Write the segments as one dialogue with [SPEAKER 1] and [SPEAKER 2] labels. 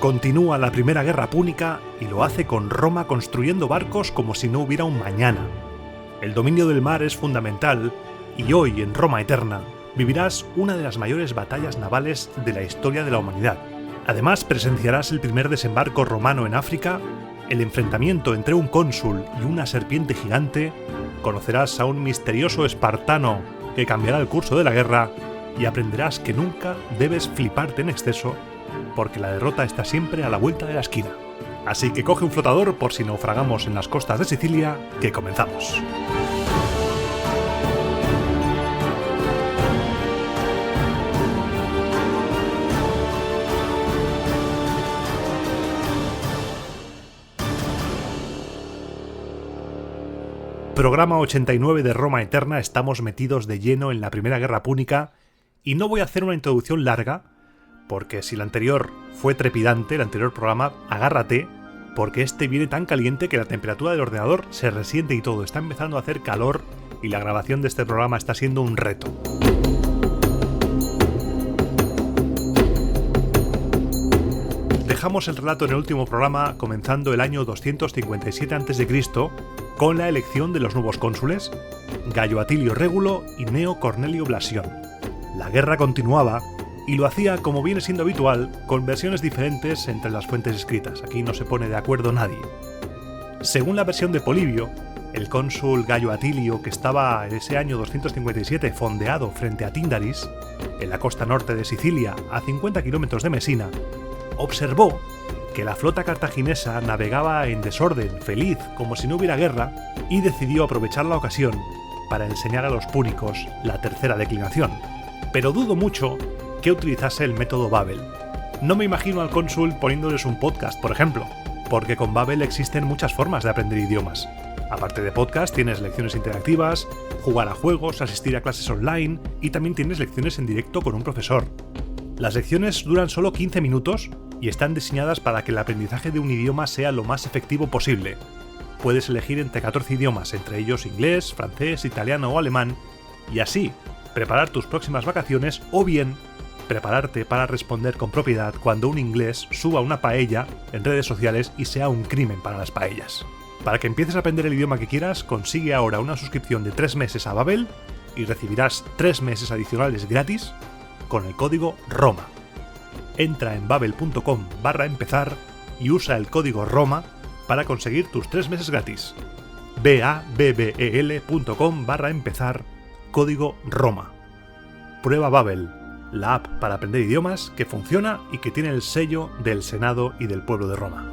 [SPEAKER 1] Continúa la Primera Guerra Púnica y lo hace con Roma construyendo barcos como si no hubiera un mañana. El dominio del mar es fundamental y hoy en Roma Eterna vivirás una de las mayores batallas navales de la historia de la humanidad. Además presenciarás el primer desembarco romano en África, el enfrentamiento entre un cónsul y una serpiente gigante, conocerás a un misterioso espartano que cambiará el curso de la guerra y aprenderás que nunca debes fliparte en exceso porque la derrota está siempre a la vuelta de la esquina. Así que coge un flotador por si naufragamos en las costas de Sicilia, que comenzamos. Programa 89 de Roma Eterna, estamos metidos de lleno en la Primera Guerra Púnica y no voy a hacer una introducción larga, porque si el anterior fue trepidante, el anterior programa, agárrate, porque este viene tan caliente que la temperatura del ordenador se resiente y todo, está empezando a hacer calor y la grabación de este programa está siendo un reto. Dejamos el relato en el último programa comenzando el año 257 a.C. con la elección de los nuevos cónsules, Gayo Atilio Régulo y Gneo Cornelio Blasión. La guerra continuaba y lo hacía, como viene siendo habitual, con versiones diferentes entre las fuentes escritas. Aquí no se pone de acuerdo nadie. Según la versión de Polibio, el cónsul Gayo Atilio, que estaba en ese año 257 fondeado frente a Tíndaris, en la costa norte de Sicilia, a 50 kilómetros de Mesina, observó que la flota cartaginesa navegaba en desorden, feliz, como si no hubiera guerra, y decidió aprovechar la ocasión para enseñar a los púnicos la tercera declinación. Pero dudo mucho que utilizase el método Babel. No me imagino al cónsul poniéndoles un podcast, por ejemplo, porque con Babel existen muchas formas de aprender idiomas. Aparte de podcast, tienes lecciones interactivas, jugar a juegos, asistir a clases online y también tienes lecciones en directo con un profesor. Las lecciones duran solo 15 minutos y están diseñadas para que el aprendizaje de un idioma sea lo más efectivo posible. Puedes elegir entre 14 idiomas, entre ellos inglés, francés, italiano o alemán, y así preparar tus próximas vacaciones o bien prepararte para responder con propiedad cuando un inglés suba una paella en redes sociales y sea un crimen para las paellas. Para que empieces a aprender el idioma que quieras, consigue ahora una suscripción de 3 meses a Babel y recibirás 3 meses adicionales gratis con el código ROMA. Entra en babel.com/empezar y usa el código ROMA para conseguir tus 3 meses gratis. babbel.com/empezar, código ROMA. Prueba Babel, la app para aprender idiomas que funciona y que tiene el sello del Senado y del pueblo de Roma.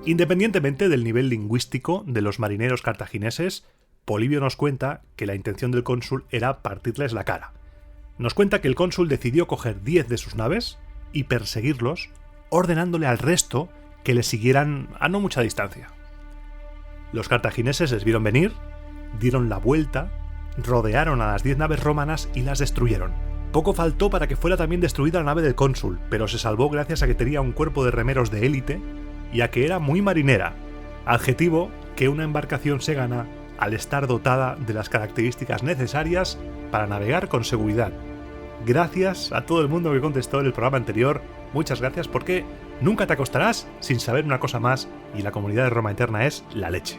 [SPEAKER 1] Independientemente del nivel lingüístico de los marineros cartagineses, Polibio nos cuenta que la intención del cónsul era partirles la cara. Nos cuenta que el cónsul decidió coger 10 de sus naves y perseguirlos, ordenándole al resto que le siguieran a no mucha distancia. Los cartagineses les vieron venir, dieron la vuelta, rodearon a las 10 naves romanas y las destruyeron. Poco faltó para que fuera también destruida la nave del cónsul, pero se salvó gracias a que tenía un cuerpo de remeros de élite y a que era muy marinera, adjetivo que una embarcación se gana al estar dotada de las características necesarias para navegar con seguridad. Gracias a todo el mundo que contestó en el programa anterior, muchas gracias, porque nunca te acostarás sin saber una cosa más y la comunidad de Roma Eterna es la leche.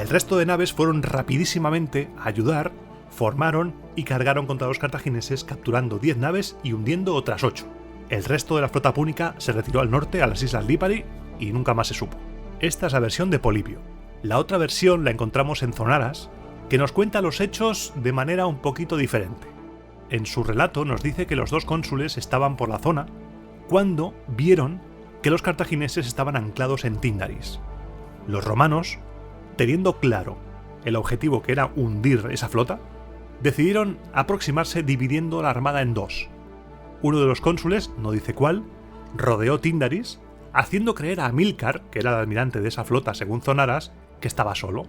[SPEAKER 1] El resto de naves fueron rapidísimamente a ayudar, formaron y cargaron contra los cartagineses, capturando 10 naves y hundiendo otras 8. El resto de la flota púnica se retiró al norte a las islas Lipari y nunca más se supo. Esta es la versión de Polibio. La otra versión la encontramos en Zonaras, que nos cuenta los hechos de manera un poquito diferente. En su relato nos dice que los dos cónsules estaban por la zona cuando vieron que los cartagineses estaban anclados en Tíndaris. Los romanos, teniendo claro el objetivo que era hundir esa flota, decidieron aproximarse dividiendo la armada en dos. Uno de los cónsules, no dice cuál, rodeó Tíndaris, haciendo creer a Amílcar, que era el almirante de esa flota según Zonaras, que estaba solo.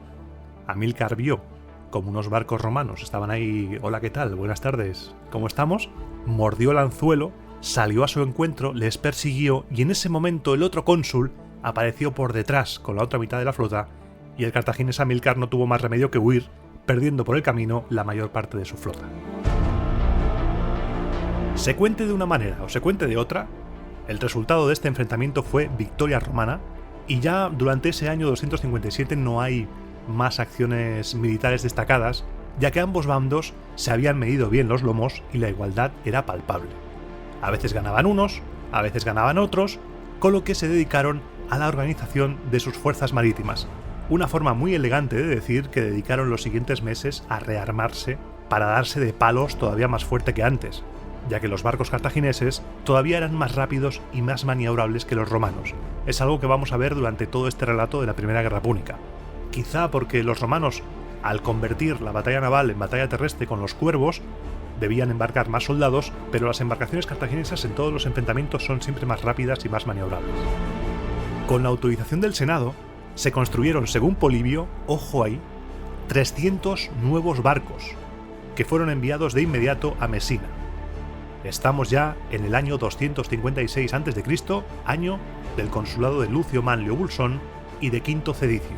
[SPEAKER 1] Amílcar vio como unos barcos romanos estaban ahí, hola, ¿qué tal? Buenas tardes, ¿cómo estamos? Mordió el anzuelo, salió a su encuentro, les persiguió y en ese momento el otro cónsul apareció por detrás con la otra mitad de la flota y el cartaginés Amílcar no tuvo más remedio que huir, perdiendo por el camino la mayor parte de su flota. Se cuente de una manera o se cuente de otra, el resultado de este enfrentamiento fue victoria romana, y ya durante ese año 257 no hay más acciones militares destacadas, ya que ambos bandos se habían medido bien los lomos y la igualdad era palpable. A veces ganaban unos, a veces ganaban otros, con lo que se dedicaron a la organización de sus fuerzas marítimas. Una forma muy elegante de decir que dedicaron los siguientes meses a rearmarse para darse de palos todavía más fuerte que antes, ya que los barcos cartagineses todavía eran más rápidos y más maniobrables que los romanos. Es algo que vamos a ver durante todo este relato de la Primera Guerra Púnica. Quizá porque los romanos, al convertir la batalla naval en batalla terrestre con los cuervos, debían embarcar más soldados, pero las embarcaciones cartaginesas en todos los enfrentamientos son siempre más rápidas y más maniobrables. Con la autorización del Senado, se construyeron, según Polibio, ojo ahí, 300 nuevos barcos, que fueron enviados de inmediato a Mesina. Estamos ya en el año 256 a.C., año del consulado de Lucio Manlio Vulsón y de Quinto Cedicio.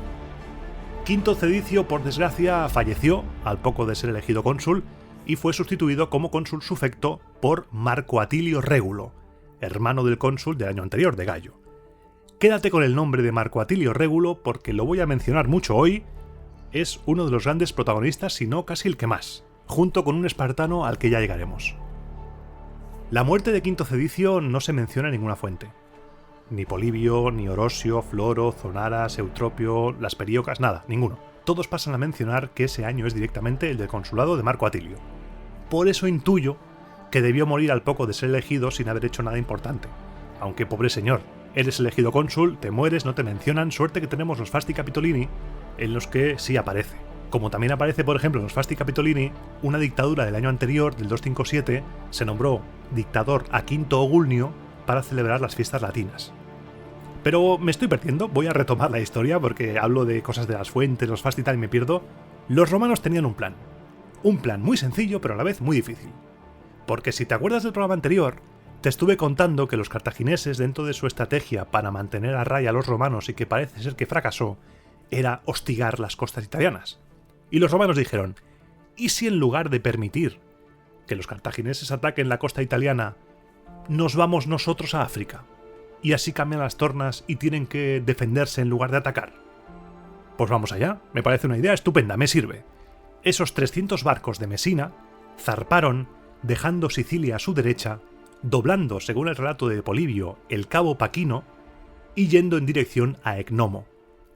[SPEAKER 1] Quinto Cedicio, por desgracia, falleció al poco de ser elegido cónsul y fue sustituido como cónsul sufecto por Marco Atilio Régulo, hermano del cónsul del año anterior, de Gallo. Quédate con el nombre de Marco Atilio Régulo porque lo voy a mencionar mucho hoy. Es uno de los grandes protagonistas, si no casi el que más, junto con un espartano al que ya llegaremos. La muerte de Quinto Cedicio no se menciona en ninguna fuente. Ni Polibio, ni Orosio, Floro, Zonaras, Eutropio, las Periocas, nada, ninguno. Todos pasan a mencionar que ese año es directamente el del consulado de Marco Atilio. Por eso intuyo que debió morir al poco de ser elegido sin haber hecho nada importante. Aunque, pobre señor, eres elegido cónsul, te mueres, no te mencionan, suerte que tenemos los Fasti Capitolini, en los que sí aparece. Como también aparece, por ejemplo, en los Fasti Capitolini, una dictadura del año anterior, del 257, se nombró dictador a Quinto Ogulnio para celebrar las fiestas latinas. Pero me estoy perdiendo, voy a retomar la historia porque hablo de cosas de las fuentes, los Fasti y tal y me pierdo. Los romanos tenían un plan. Un plan muy sencillo, pero a la vez muy difícil. Porque si te acuerdas del programa anterior, te estuve contando que los cartagineses, dentro de su estrategia para mantener a raya a los romanos y que parece ser que fracasó, era hostigar las costas italianas. Y los romanos dijeron, ¿y si en lugar de permitir que los cartagineses ataquen la costa italiana, nos vamos nosotros a África? Y así cambian las tornas y tienen que defenderse en lugar de atacar. Pues vamos allá, me parece una idea estupenda, me sirve. Esos 300 barcos de Mesina zarparon dejando Sicilia a su derecha, doblando, según el relato de Polibio, el cabo Paquino y yendo en dirección a Ecnomo,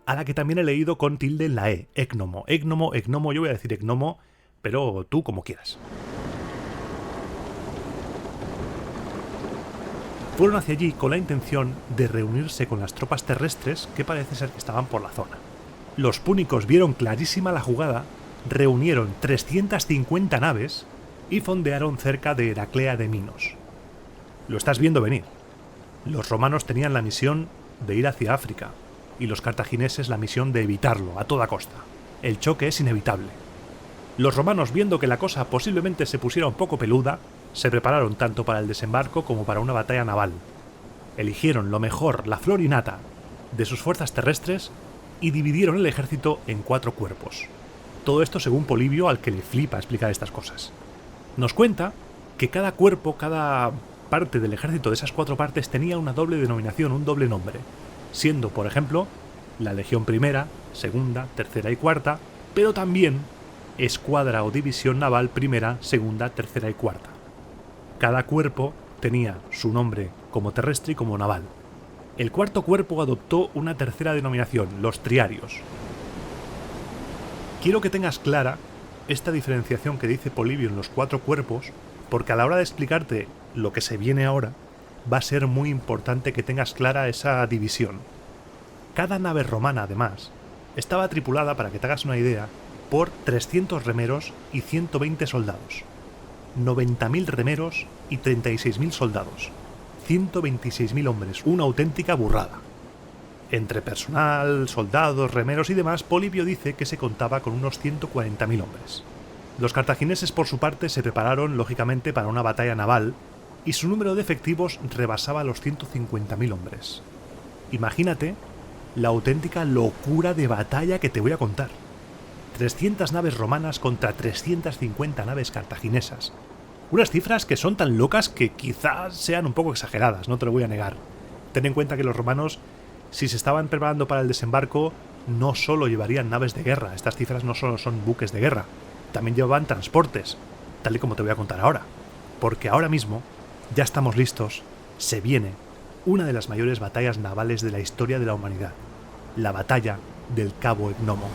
[SPEAKER 1] a la que también he leído con tilde en la E, Ecnomo, yo voy a decir Ecnomo, pero tú como quieras. Fueron hacia allí con la intención de reunirse con las tropas terrestres que parece ser que estaban por la zona. Los púnicos vieron clarísima la jugada, reunieron 350 naves y fondearon cerca de Heraclea de Minos. Lo estás viendo venir. Los romanos tenían la misión de ir hacia África y los cartagineses la misión de evitarlo a toda costa. El choque es inevitable. Los romanos, viendo que la cosa posiblemente se pusiera un poco peluda, se prepararon tanto para el desembarco como para una batalla naval. Eligieron lo mejor, la flor y nata, de sus fuerzas terrestres y dividieron el ejército en 4 cuerpos. Todo esto según Polibio, al que le flipa explicar estas cosas. Nos cuenta que cada cuerpo, cada parte del ejército de esas 4 partes tenía una doble denominación, un doble nombre, siendo, por ejemplo, la Legión Primera, Segunda, Tercera y Cuarta, pero también Escuadra o División Naval Primera, Segunda, Tercera y Cuarta. Cada cuerpo tenía su nombre como terrestre y como naval. El cuarto cuerpo adoptó una tercera denominación, los triarios. Quiero que tengas clara esta diferenciación que dice Polibio en los 4 cuerpos, porque a la hora de explicarte lo que se viene ahora, va a ser muy importante que tengas clara esa división. Cada nave romana, además, estaba tripulada, para que te hagas una idea, por 300 remeros y 120 soldados. 90.000 remeros y 36.000 soldados. 126.000 hombres, una auténtica burrada. Entre personal, soldados, remeros y demás, Polibio dice que se contaba con unos 140.000 hombres. Los cartagineses, por su parte, se prepararon, lógicamente, para una batalla naval, y su número de efectivos rebasaba los 150.000 hombres. Imagínate la auténtica locura de batalla que te voy a contar. 300 naves romanas contra 350 naves cartaginesas. Unas cifras que son tan locas que quizás sean un poco exageradas, no te lo voy a negar. Ten en cuenta que los romanos, si se estaban preparando para el desembarco, no solo llevarían naves de guerra, estas cifras no solo son buques de guerra, también llevaban transportes, tal y como te voy a contar ahora. Porque ahora mismo ya estamos listos, se viene una de las mayores batallas navales de la historia de la humanidad, la batalla del Cabo Gnomo.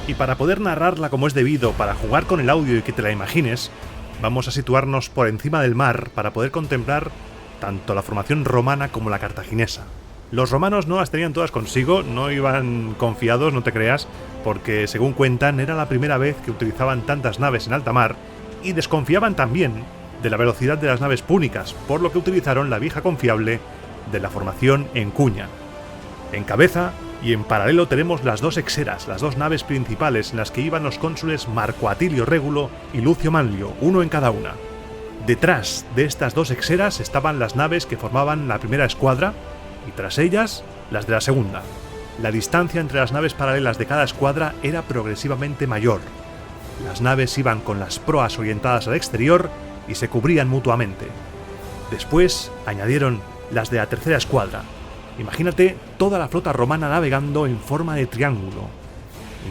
[SPEAKER 1] Y para poder narrarla como es debido, para jugar con el audio y que te la imagines, vamos a situarnos por encima del mar para poder contemplar tanto la formación romana como la cartaginesa. Los romanos no las tenían todas consigo, no iban confiados, no te creas, porque según cuentan era la primera vez que utilizaban tantas naves en alta mar y desconfiaban también de la velocidad de las naves púnicas, por lo que utilizaron la vieja confiable de la formación en cuña. En cabeza y en paralelo tenemos las dos exeras, las dos naves principales en las que iban los cónsules Marco Atilio Régulo y Lucio Manlio, uno en cada una. Detrás de estas dos exeras estaban las naves que formaban la primera escuadra y tras ellas las de la segunda. La distancia entre las naves paralelas de cada escuadra era progresivamente mayor. Las naves iban con las proas orientadas al exterior y se cubrían mutuamente. Después añadieron las de la tercera escuadra. Imagínate toda la flota romana navegando en forma de triángulo.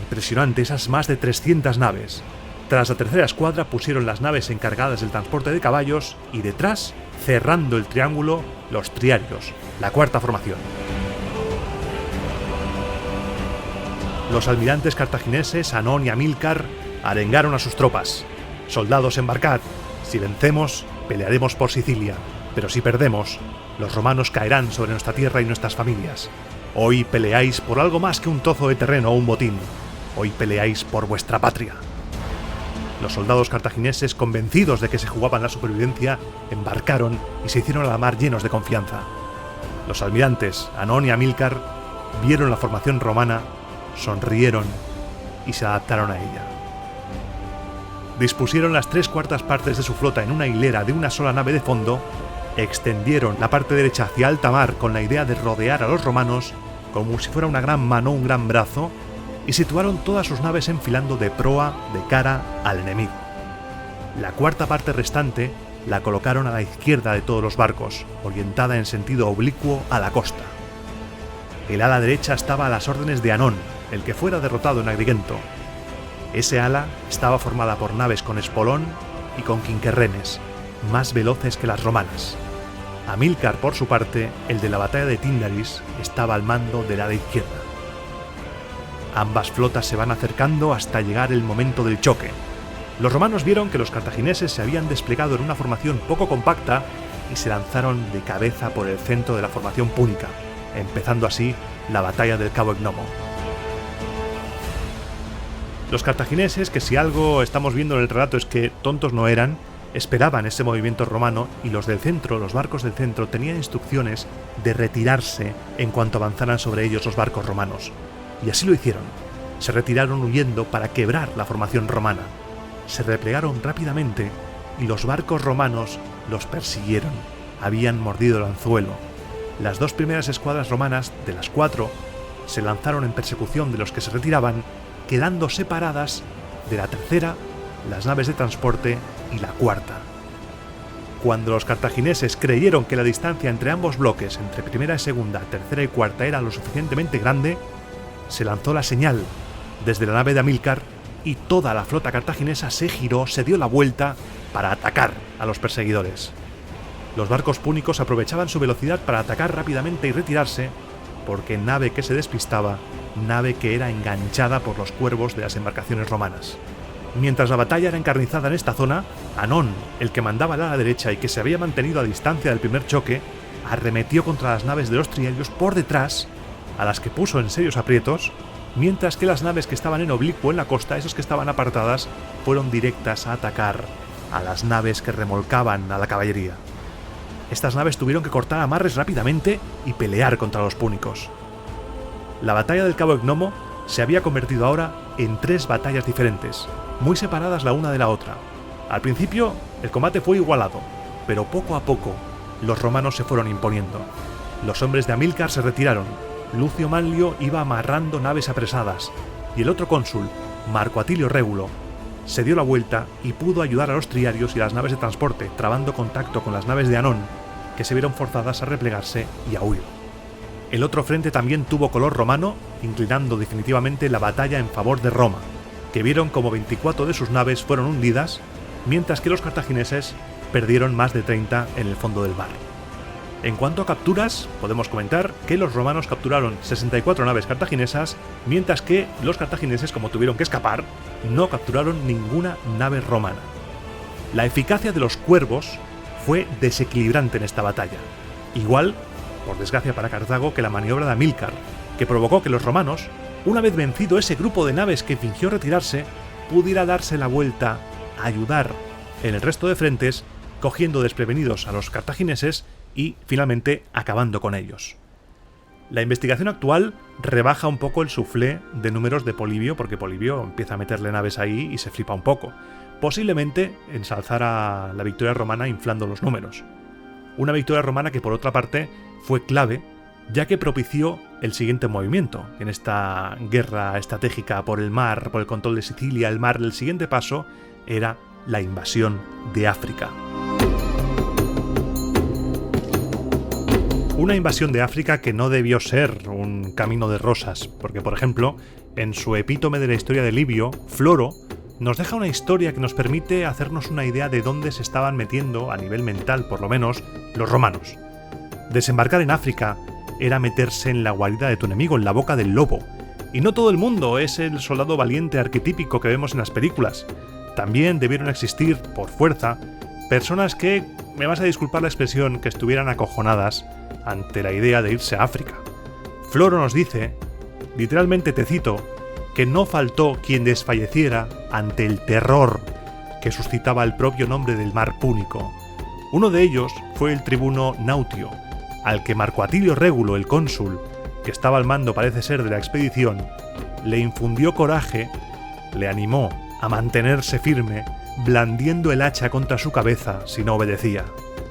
[SPEAKER 1] Impresionante, esas más de 300 naves. Tras la tercera escuadra pusieron las naves encargadas del transporte de caballos y detrás, cerrando el triángulo, los triarios, la cuarta formación. Los almirantes cartagineses Anón y Amílcar arengaron a sus tropas. Soldados, embarcad. Si vencemos, pelearemos por Sicilia, pero si perdemos, los romanos caerán sobre nuestra tierra y nuestras familias. Hoy peleáis por algo más que un trozo de terreno o un botín. Hoy peleáis por vuestra patria. Los soldados cartagineses, convencidos de que se jugaban la supervivencia, embarcaron y se hicieron a la mar llenos de confianza. Los almirantes Anón y Amílcar vieron la formación romana, sonrieron y se adaptaron a ella. Dispusieron las 3/4 partes de su flota en una hilera de una sola nave de fondo, extendieron la parte derecha hacia alta mar con la idea de rodear a los romanos como si fuera una gran mano, un gran brazo, y situaron todas sus naves enfilando de proa, de cara al enemigo. La cuarta parte restante la colocaron a la izquierda de todos los barcos, orientada en sentido oblicuo a la costa. El ala derecha estaba a las órdenes de Anón, el que fuera derrotado en Agrigento. Ese ala estaba formada por naves con espolón y con quinquerrenes, más veloces que las romanas. Amílcar, por su parte, el de la batalla de Tyndaris, estaba al mando del ala izquierda. Ambas flotas se van acercando hasta llegar el momento del choque. Los romanos vieron que los cartagineses se habían desplegado en una formación poco compacta y se lanzaron de cabeza por el centro de la formación púnica, empezando así la batalla del Cabo Gnomo. Los cartagineses, que si algo estamos viendo en el relato es que tontos no eran, esperaban ese movimiento romano y los del centro, los barcos del centro, tenían instrucciones de retirarse en cuanto avanzaran sobre ellos los barcos romanos. Y así lo hicieron. Se retiraron huyendo para quebrar la formación romana. Se replegaron rápidamente y los barcos romanos los persiguieron. Habían mordido el anzuelo. Las dos primeras escuadras romanas, de las 4, se lanzaron en persecución de los que se retiraban, quedando separadas de la tercera, las naves de transporte y la cuarta. Cuando los cartagineses creyeron que la distancia entre ambos bloques, entre primera y segunda, tercera y cuarta, era lo suficientemente grande, se lanzó la señal desde la nave de Amílcar y toda la flota cartaginesa se giró, se dio la vuelta para atacar a los perseguidores. Los barcos púnicos aprovechaban su velocidad para atacar rápidamente y retirarse, porque nave que se despistaba, nave que era enganchada por los cuervos de las embarcaciones romanas. Mientras la batalla era encarnizada en esta zona, Anón, el que mandaba al ala derecha y que se había mantenido a distancia del primer choque, arremetió contra las naves de los triarios por detrás, a las que puso en serios aprietos, mientras que las naves que estaban en oblicuo en la costa, esas que estaban apartadas, fueron directas a atacar a las naves que remolcaban a la caballería. Estas naves tuvieron que cortar amarres rápidamente y pelear contra los púnicos. La batalla del Cabo Gnomo se había convertido ahora en 3 batallas diferentes, muy separadas la una de la otra. Al principio, el combate fue igualado, pero poco a poco, los romanos se fueron imponiendo. Los hombres de Amílcar se retiraron, Lucio Manlio iba amarrando naves apresadas, y el otro cónsul, Marco Atilio Régulo, se dio la vuelta y pudo ayudar a los triarios y las naves de transporte, trabando contacto con las naves de Anón, que se vieron forzadas a replegarse y a huir. El otro frente también tuvo color romano, inclinando definitivamente la batalla en favor de Roma, que vieron como 24 de sus naves fueron hundidas, mientras que los cartagineses perdieron más de 30 en el fondo del mar. En cuanto a capturas, podemos comentar que los romanos capturaron 64 naves cartaginesas, mientras que los cartagineses, como tuvieron que escapar, no capturaron ninguna nave romana. La eficacia de los cuervos fue desequilibrante en esta batalla, igual, por desgracia para Cartago, que la maniobra de Amílcar, que provocó que los romanos, una vez vencido ese grupo de naves que fingió retirarse, pudiera darse la vuelta a ayudar en el resto de frentes, cogiendo desprevenidos a los cartagineses y finalmente acabando con ellos. La investigación actual rebaja un poco el suflé de números de Polibio, porque Polibio empieza a meterle naves ahí y se flipa un poco. Posiblemente ensalzara la victoria romana inflando los números. Una victoria romana que por otra parte fue clave, ya que propició el siguiente movimiento. En esta guerra estratégica por el mar, por el control de Sicilia, el mar, el siguiente paso era la invasión de África. Una invasión de África que no debió ser un camino de rosas, porque por ejemplo, en su epítome de la historia de Livio, Floro nos deja una historia que nos permite hacernos una idea de dónde se estaban metiendo, a nivel mental por lo menos, los romanos. Desembarcar en África era meterse en la guarida de tu enemigo, en la boca del lobo. Y no todo el mundo es el soldado valiente arquetípico que vemos en las películas. También debieron existir, por fuerza, personas que, me vas a disculpar la expresión, que estuvieran acojonadas ante la idea de irse a África. Floro nos dice, literalmente te cito, que no faltó quien desfalleciera ante el terror que suscitaba el propio nombre del mar púnico. Uno de ellos fue el tribuno Nautio, al que Marco Atilio Régulo, el cónsul, que estaba al mando parece ser de la expedición, le infundió coraje, le animó a mantenerse firme, blandiendo el hacha contra su cabeza si no obedecía.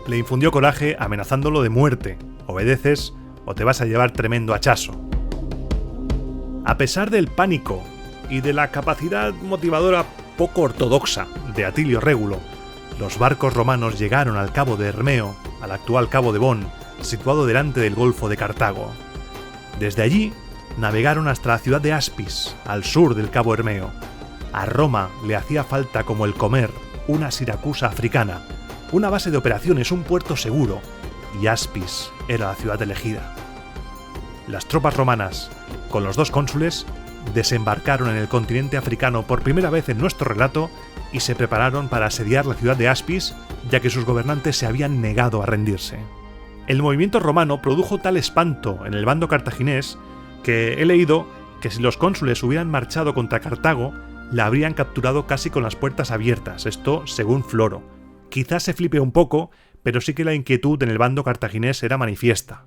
[SPEAKER 1] Le infundió coraje amenazándolo de muerte: obedeces o te vas a llevar tremendo hachazo. A pesar del pánico y de la capacidad motivadora poco ortodoxa de Atilio Régulo, los barcos romanos llegaron al cabo de Hermeo, al actual cabo de Bon, situado delante del Golfo de Cartago. Desde allí navegaron hasta la ciudad de Aspis, al sur del cabo Hermeo. A Roma le hacía falta como el comer una Siracusa africana, una base de operaciones, un puerto seguro, y Aspis era la ciudad elegida. Las tropas romanas, con los dos cónsules, desembarcaron en el continente africano por primera vez en nuestro relato y se prepararon para asediar la ciudad de Aspis, ya que sus gobernantes se habían negado a rendirse. El movimiento romano produjo tal espanto en el bando cartaginés que he leído que si los cónsules hubieran marchado contra Cartago, la habrían capturado casi con las puertas abiertas, esto según Floro. Quizás se flipe un poco, pero sí que la inquietud en el bando cartaginés era manifiesta.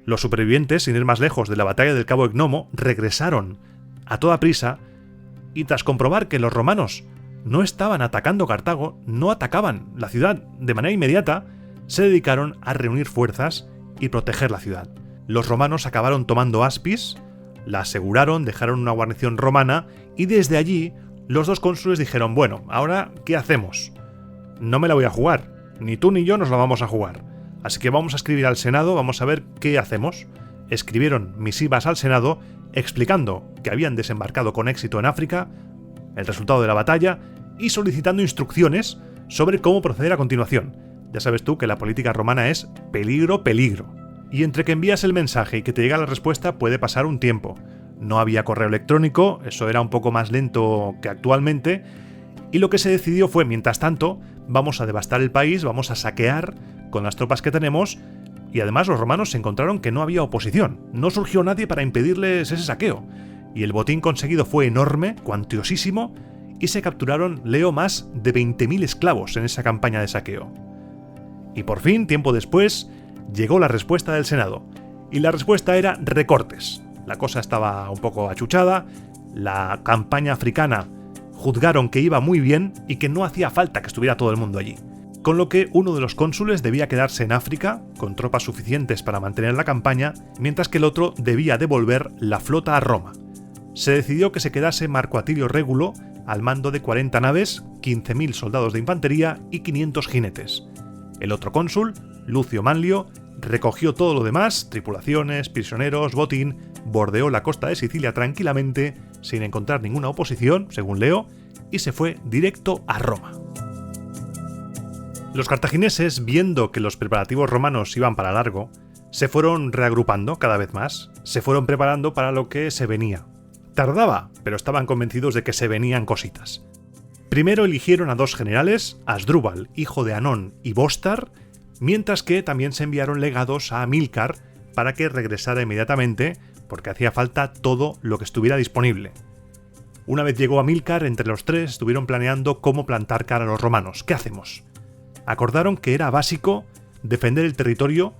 [SPEAKER 1] Los supervivientes, sin ir más lejos de la batalla del cabo Egnomo, regresaron a toda prisa y tras comprobar que los romanos no estaban atacando Cartago, no atacaban la ciudad de manera inmediata, se dedicaron a reunir fuerzas y proteger la ciudad. Los romanos acabaron tomando Aspis, la aseguraron, dejaron una guarnición romana y desde allí los dos cónsules dijeron: bueno, ¿ahora qué hacemos? No me la voy a jugar, ni tú ni yo nos la vamos a jugar. Así que vamos a escribir al Senado, vamos a ver qué hacemos. Escribieron misivas al Senado explicando que habían desembarcado con éxito en África, el resultado de la batalla y solicitando instrucciones sobre cómo proceder a continuación. Ya sabes tú que la política romana es peligro, peligro. Y entre que envías el mensaje y que te llega la respuesta puede pasar un tiempo. No había correo electrónico, eso era un poco más lento que actualmente, y lo que se decidió fue, mientras tanto, vamos a devastar el país, vamos a saquear con las tropas que tenemos, y además los romanos se encontraron que no había oposición, no surgió nadie para impedirles ese saqueo, y el botín conseguido fue enorme, cuantiosísimo, y se capturaron, leo, más de 20.000 esclavos en esa campaña de saqueo. Y por fin, tiempo después, llegó la respuesta del Senado, y la respuesta era recortes. La cosa estaba un poco achuchada, la campaña africana juzgaron que iba muy bien y que no hacía falta que estuviera todo el mundo allí. con lo que uno de los cónsules debía quedarse en África, con tropas suficientes para mantener la campaña, mientras que el otro debía devolver la flota a Roma. Se decidió que se quedase Marco Atilio Régulo al mando de 40 naves, 15.000 soldados de infantería y 500 jinetes. El otro cónsul, Lucio Manlio, recogió todo lo demás, tripulaciones, prisioneros, botín, bordeó la costa de Sicilia tranquilamente, sin encontrar ninguna oposición, según leo, y se fue directo a Roma. Los cartagineses, viendo que los preparativos romanos iban para largo, se fueron reagrupando cada vez más, se fueron preparando para lo que se venía. Tardaba, pero estaban convencidos de que se venían cositas. Primero eligieron a 2 generales, Asdrúbal, hijo de Anón, y Bostar, mientras que también se enviaron legados a Amílcar para que regresara inmediatamente, porque hacía falta todo lo que estuviera disponible. Una vez llegó Amílcar, entre los 3 estuvieron planeando cómo plantar cara a los romanos. ¿Qué hacemos? Acordaron que era básico defender el territorio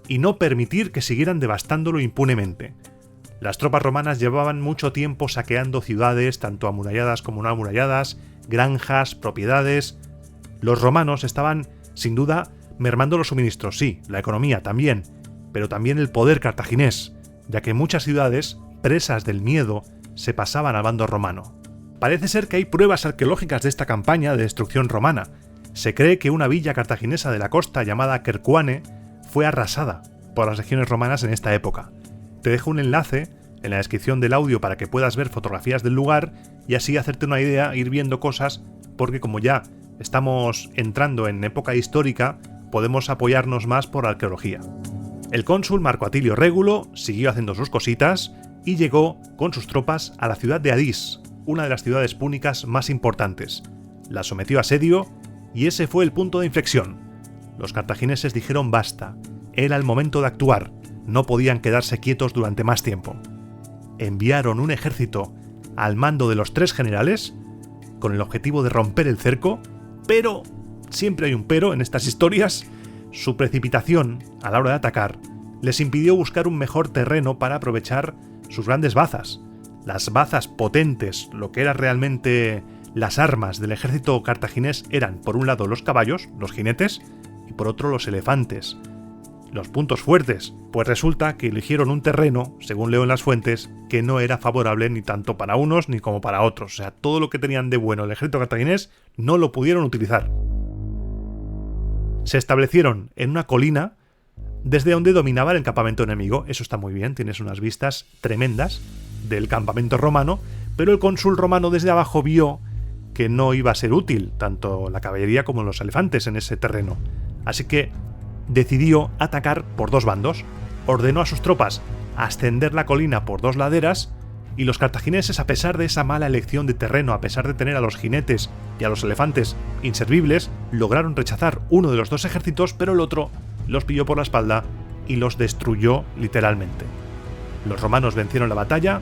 [SPEAKER 1] y no permitir que siguieran devastándolo impunemente. Las tropas romanas llevaban mucho tiempo saqueando ciudades, tanto amuralladas como no amuralladas, granjas, propiedades. Los romanos estaban, sin duda, mermando los suministros, sí, la economía también, pero también el poder cartaginés, ya que muchas ciudades, presas del miedo, se pasaban al bando romano. Parece ser que hay pruebas arqueológicas de esta campaña de destrucción romana. Se cree que una villa cartaginesa de la costa llamada Quercuane fue arrasada por las legiones romanas en esta época. Te dejo un enlace en la descripción del audio para que puedas ver fotografías del lugar y así hacerte una idea, ir viendo cosas, porque como ya estamos entrando en época histórica, podemos apoyarnos más por arqueología. El cónsul Marco Atilio Régulo siguió haciendo sus cositas y llegó con sus tropas a la ciudad de Adís, una de las ciudades púnicas más importantes. La sometió a asedio y ese fue el punto de inflexión. Los cartagineses dijeron basta, era el momento de actuar, no podían quedarse quietos durante más tiempo. Enviaron un ejército al mando de los 3 generales con el objetivo de romper el cerco, pero, siempre hay un pero en estas historias, su precipitación a la hora de atacar les impidió buscar un mejor terreno para aprovechar sus grandes bazas. Las bazas potentes, lo que eran realmente las armas del ejército cartaginés, eran por un lado los caballos, los jinetes, y por otro los elefantes. Los puntos fuertes, pues resulta que eligieron un terreno, según leo en las fuentes, que no era favorable ni tanto para unos ni como para otros. O sea, todo lo que tenían de bueno el ejército cartaginés no lo pudieron utilizar. Se establecieron en una colina desde donde dominaba el campamento enemigo. Eso está muy bien, tienes unas vistas tremendas del campamento romano, pero el cónsul romano desde abajo vio que no iba a ser útil tanto la caballería como los elefantes en ese terreno. Así que decidió atacar por 2 bandos, ordenó a sus tropas ascender la colina por 2 laderas y los cartagineses, a pesar de esa mala elección de terreno, a pesar de tener a los jinetes y a los elefantes inservibles, lograron rechazar uno de los 2 ejércitos, pero el otro los pilló por la espalda y los destruyó literalmente. Los romanos vencieron la batalla,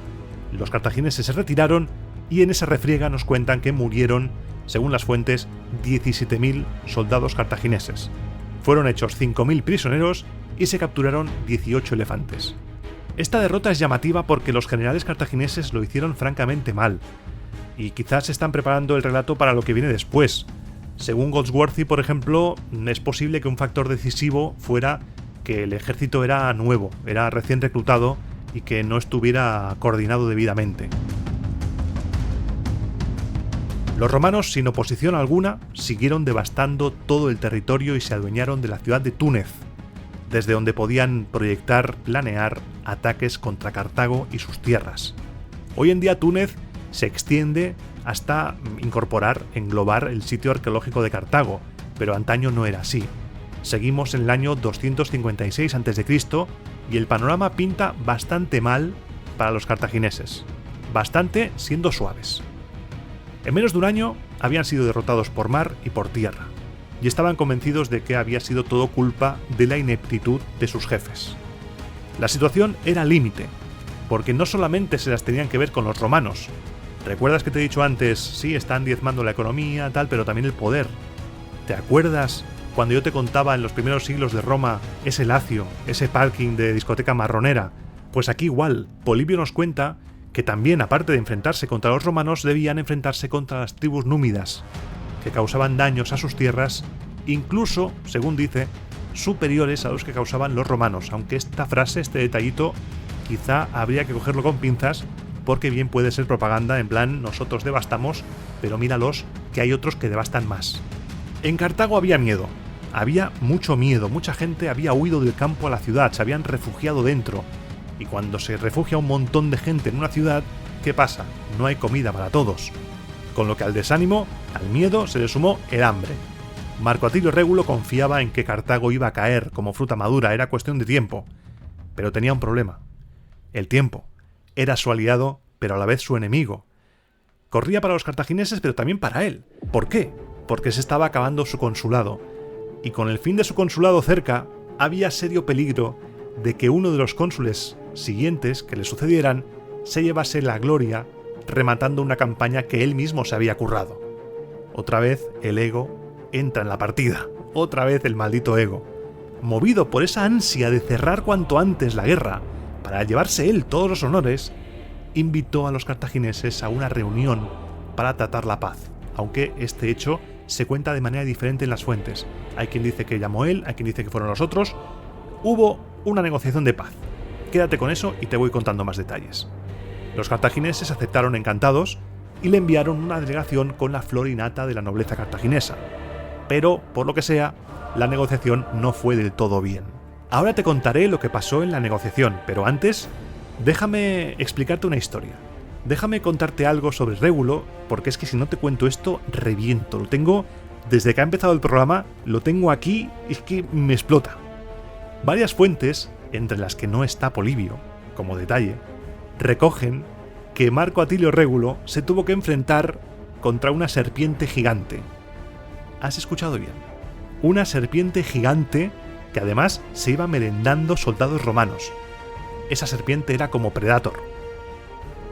[SPEAKER 1] los cartagineses se retiraron y en esa refriega nos cuentan que murieron, según las fuentes, 17.000 soldados cartagineses. Fueron hechos 5.000 prisioneros y se capturaron 18 elefantes. Esta derrota es llamativa porque los generales cartagineses lo hicieron francamente mal, y quizás están preparando el relato para lo que viene después. Según Goldsworthy, por ejemplo, es posible que un factor decisivo fuera que el ejército era nuevo, era recién reclutado y que no estuviera coordinado debidamente. Los romanos, sin oposición alguna, siguieron devastando todo el territorio y se adueñaron de la ciudad de Túnez, desde donde podían planear ataques contra Cartago y sus tierras. Hoy en día Túnez se extiende hasta englobar el sitio arqueológico de Cartago, pero antaño no era así. Seguimos en el año 256 a.C. y el panorama pinta bastante mal para los cartagineses, bastante siendo suaves. En menos de un año habían sido derrotados por mar y por tierra, y estaban convencidos de que había sido todo culpa de la ineptitud de sus jefes. La situación era límite, porque no solamente se las tenían que ver con los romanos. ¿Recuerdas que te he dicho antes, sí, están diezmando la economía, tal, pero también el poder? ¿Te acuerdas cuando yo te contaba en los primeros siglos de Roma ese lacio, ese parking de discoteca marronera? Pues aquí igual, Polibio nos cuenta que también, aparte de enfrentarse contra los romanos, debían enfrentarse contra las tribus númidas, que causaban daños a sus tierras incluso, según dice, superiores a los que causaban los romanos, aunque esta frase, este detallito, quizá habría que cogerlo con pinzas, porque bien puede ser propaganda en plan nosotros devastamos, pero míralos que hay otros que devastan más. En Cartago había miedo, había mucho miedo, mucha gente había huido del campo a la ciudad, se habían refugiado dentro, y cuando se refugia un montón de gente en una ciudad, ¿qué pasa? No hay comida para todos. Con lo que al desánimo, al miedo, se le sumó el hambre. Marco Atilio Régulo confiaba en que Cartago iba a caer como fruta madura, era cuestión de tiempo, pero tenía un problema. El tiempo. Era su aliado, pero a la vez su enemigo. Corría para los cartagineses, pero también para él. ¿Por qué? Porque se estaba acabando su consulado. Y con el fin de su consulado cerca, había serio peligro de que uno de los cónsules siguientes que le sucedieran se llevase la gloria rematando una campaña que él mismo se había currado. Otra vez el ego entra en la partida. Otra vez el maldito ego. Movido por esa ansia de cerrar cuanto antes la guerra, para llevarse él todos los honores, invitó a los cartagineses a una reunión para tratar la paz, aunque este hecho se cuenta de manera diferente en las fuentes. Hay quien dice que llamó él, hay quien dice que fueron los otros. Hubo una negociación de paz. Quédate con eso y te voy contando más detalles. Los cartagineses aceptaron encantados y le enviaron una delegación con la flor y nata de la nobleza cartaginesa. Pero, por lo que sea, la negociación no fue del todo bien. Ahora te contaré lo que pasó en la negociación, pero antes, déjame explicarte una historia. Déjame contarte algo sobre Régulo, porque es que si no te cuento esto, reviento. Lo tengo, desde que ha empezado el programa, lo tengo aquí y es que me explota. Varias fuentes, entre las que no está Polibio, como detalle, recogen que Marco Atilio Régulo se tuvo que enfrentar contra una serpiente gigante. ¿Has escuchado bien? Una serpiente gigante que además se iba merendando soldados romanos. Esa serpiente era como Predator.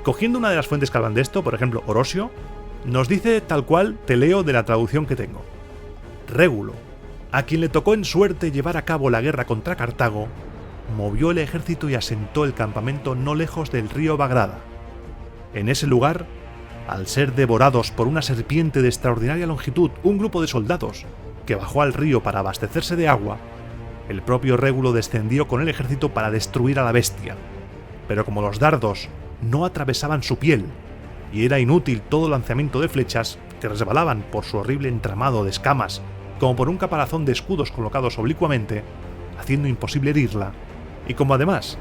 [SPEAKER 1] Cogiendo una de las fuentes que hablan de esto, por ejemplo Orosio, nos dice tal cual, te leo de la traducción que tengo. Régulo, a quien le tocó en suerte llevar a cabo la guerra contra Cartago, movió el ejército y asentó el campamento no lejos del río Bagrada. En ese lugar, al ser devorados por una serpiente de extraordinaria longitud, un grupo de soldados que bajó al río para abastecerse de agua, el propio Régulo descendió con el ejército para destruir a la bestia. Pero como los dardos no atravesaban su piel y era inútil todo lanzamiento de flechas que resbalaban por su horrible entramado de escamas como por un caparazón de escudos colocados oblicuamente, haciendo imposible herirla, y como además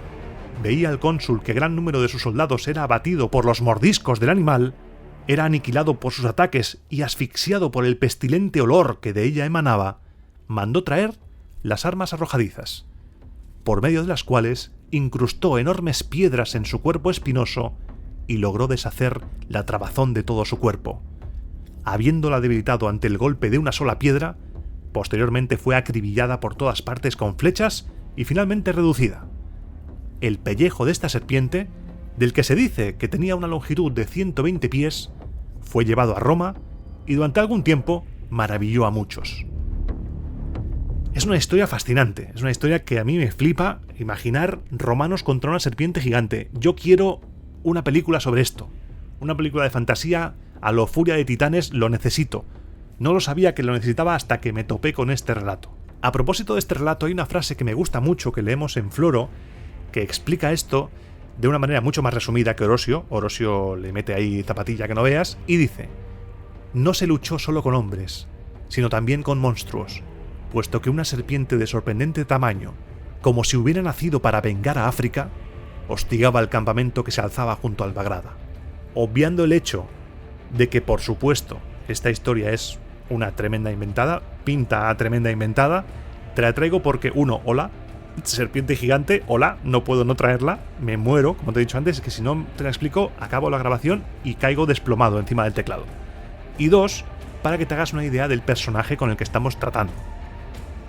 [SPEAKER 1] veía al cónsul que gran número de sus soldados era abatido por los mordiscos del animal, era aniquilado por sus ataques y asfixiado por el pestilente olor que de ella emanaba, mandó traer las armas arrojadizas, por medio de las cuales incrustó enormes piedras en su cuerpo espinoso y logró deshacer la trabazón de todo su cuerpo. Habiéndola debilitado ante el golpe de una sola piedra, posteriormente fue acribillada por todas partes con flechas y finalmente reducida. El pellejo de esta serpiente, del que se dice que tenía una longitud de 120 pies, fue llevado a Roma y durante algún tiempo maravilló a muchos. Es una historia fascinante, es una historia que a mí me flipa imaginar romanos contra una serpiente gigante. Yo quiero una película sobre esto, una película de fantasía a lo Furia de Titanes, lo necesito. No lo sabía que lo necesitaba hasta que me topé con este relato. A propósito de este relato, hay una frase que me gusta mucho que leemos en Floro, que explica esto de una manera mucho más resumida que Orosio. Orosio le mete ahí zapatilla que no veas, y dice: no se luchó solo con hombres, sino también con monstruos, puesto que una serpiente de sorprendente tamaño, como si hubiera nacido para vengar a África, hostigaba el campamento que se alzaba junto al Bagrada. Obviando el hecho de que, por supuesto, esta historia es una tremenda inventada, pinta a tremenda inventada, te la traigo porque, uno, hola, serpiente gigante, hola, no puedo no traerla, me muero, como te he dicho antes, es que si no te la explico, acabo la grabación y caigo desplomado encima del teclado. Y dos, para que te hagas una idea del personaje con el que estamos tratando.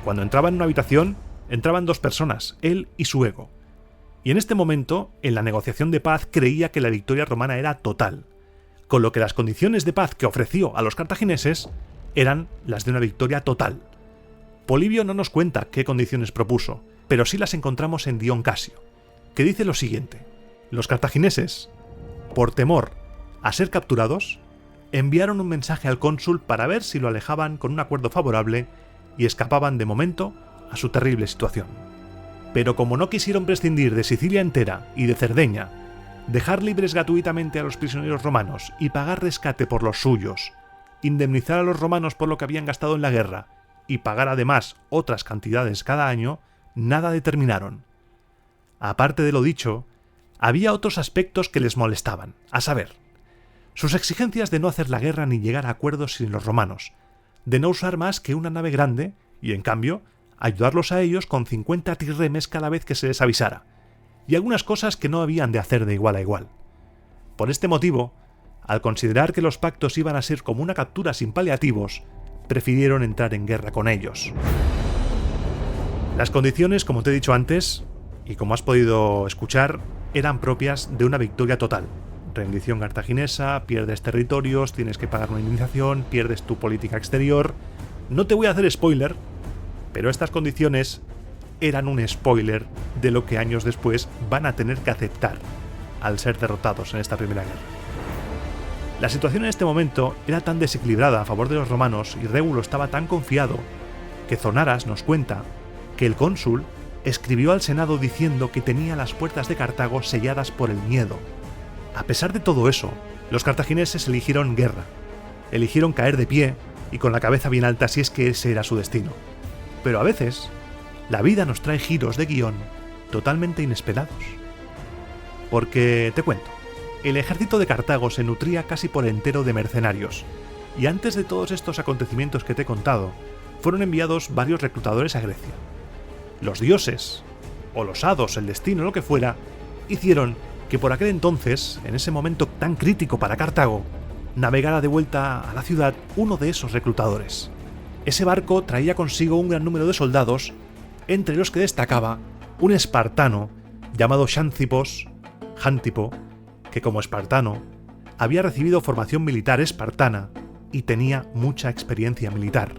[SPEAKER 1] Cuando entraba en una habitación, entraban dos personas, él y su ego. Y en este momento, en la negociación de paz, creía que la victoria romana era total, con lo que las condiciones de paz que ofreció a los cartagineses eran las de una victoria total. Polibio no nos cuenta qué condiciones propuso, pero sí las encontramos en Dion Casio, que dice lo siguiente: los cartagineses, por temor a ser capturados, enviaron un mensaje al cónsul para ver si lo alejaban con un acuerdo favorable y escapaban de momento a su terrible situación. Pero como no quisieron prescindir de Sicilia entera y de Cerdeña, dejar libres gratuitamente a los prisioneros romanos y pagar rescate por los suyos, indemnizar a los romanos por lo que habían gastado en la guerra y pagar además otras cantidades cada año, nada determinaron. Aparte de lo dicho, había otros aspectos que les molestaban, a saber, sus exigencias de no hacer la guerra ni llegar a acuerdos sin los romanos, de no usar más que una nave grande y, en cambio, ayudarlos a ellos con 50 trirremes cada vez que se les avisara, y algunas cosas que no habían de hacer de igual a igual. Por este motivo, al considerar que los pactos iban a ser como una captura sin paliativos, prefirieron entrar en guerra con ellos. Las condiciones, como te he dicho antes, y como has podido escuchar, eran propias de una victoria total. Rendición cartaginesa, pierdes territorios, tienes que pagar una indemnización, pierdes tu política exterior. No te voy a hacer spoiler, pero estas condiciones eran un spoiler de lo que años después van a tener que aceptar al ser derrotados en esta primera guerra. La situación en este momento era tan desequilibrada a favor de los romanos y Régulo estaba tan confiado que Zonaras nos cuenta que el cónsul escribió al Senado diciendo que tenía las puertas de Cartago selladas por el miedo. A pesar de todo eso, los cartagineses eligieron guerra, eligieron caer de pie y con la cabeza bien alta si es que ese era su destino. Pero a veces, la vida nos trae giros de guión totalmente inesperados. Porque, te cuento, el ejército de Cartago se nutría casi por entero de mercenarios, y antes de todos estos acontecimientos que te he contado, fueron enviados varios reclutadores a Grecia. Los dioses, o los hados, el destino, lo que fuera, hicieron que por aquel entonces, en ese momento tan crítico para Cartago, navegara de vuelta a la ciudad uno de esos reclutadores. Ese barco traía consigo un gran número de soldados, entre los que destacaba un espartano llamado Xántipo, que como espartano había recibido formación militar espartana y tenía mucha experiencia militar.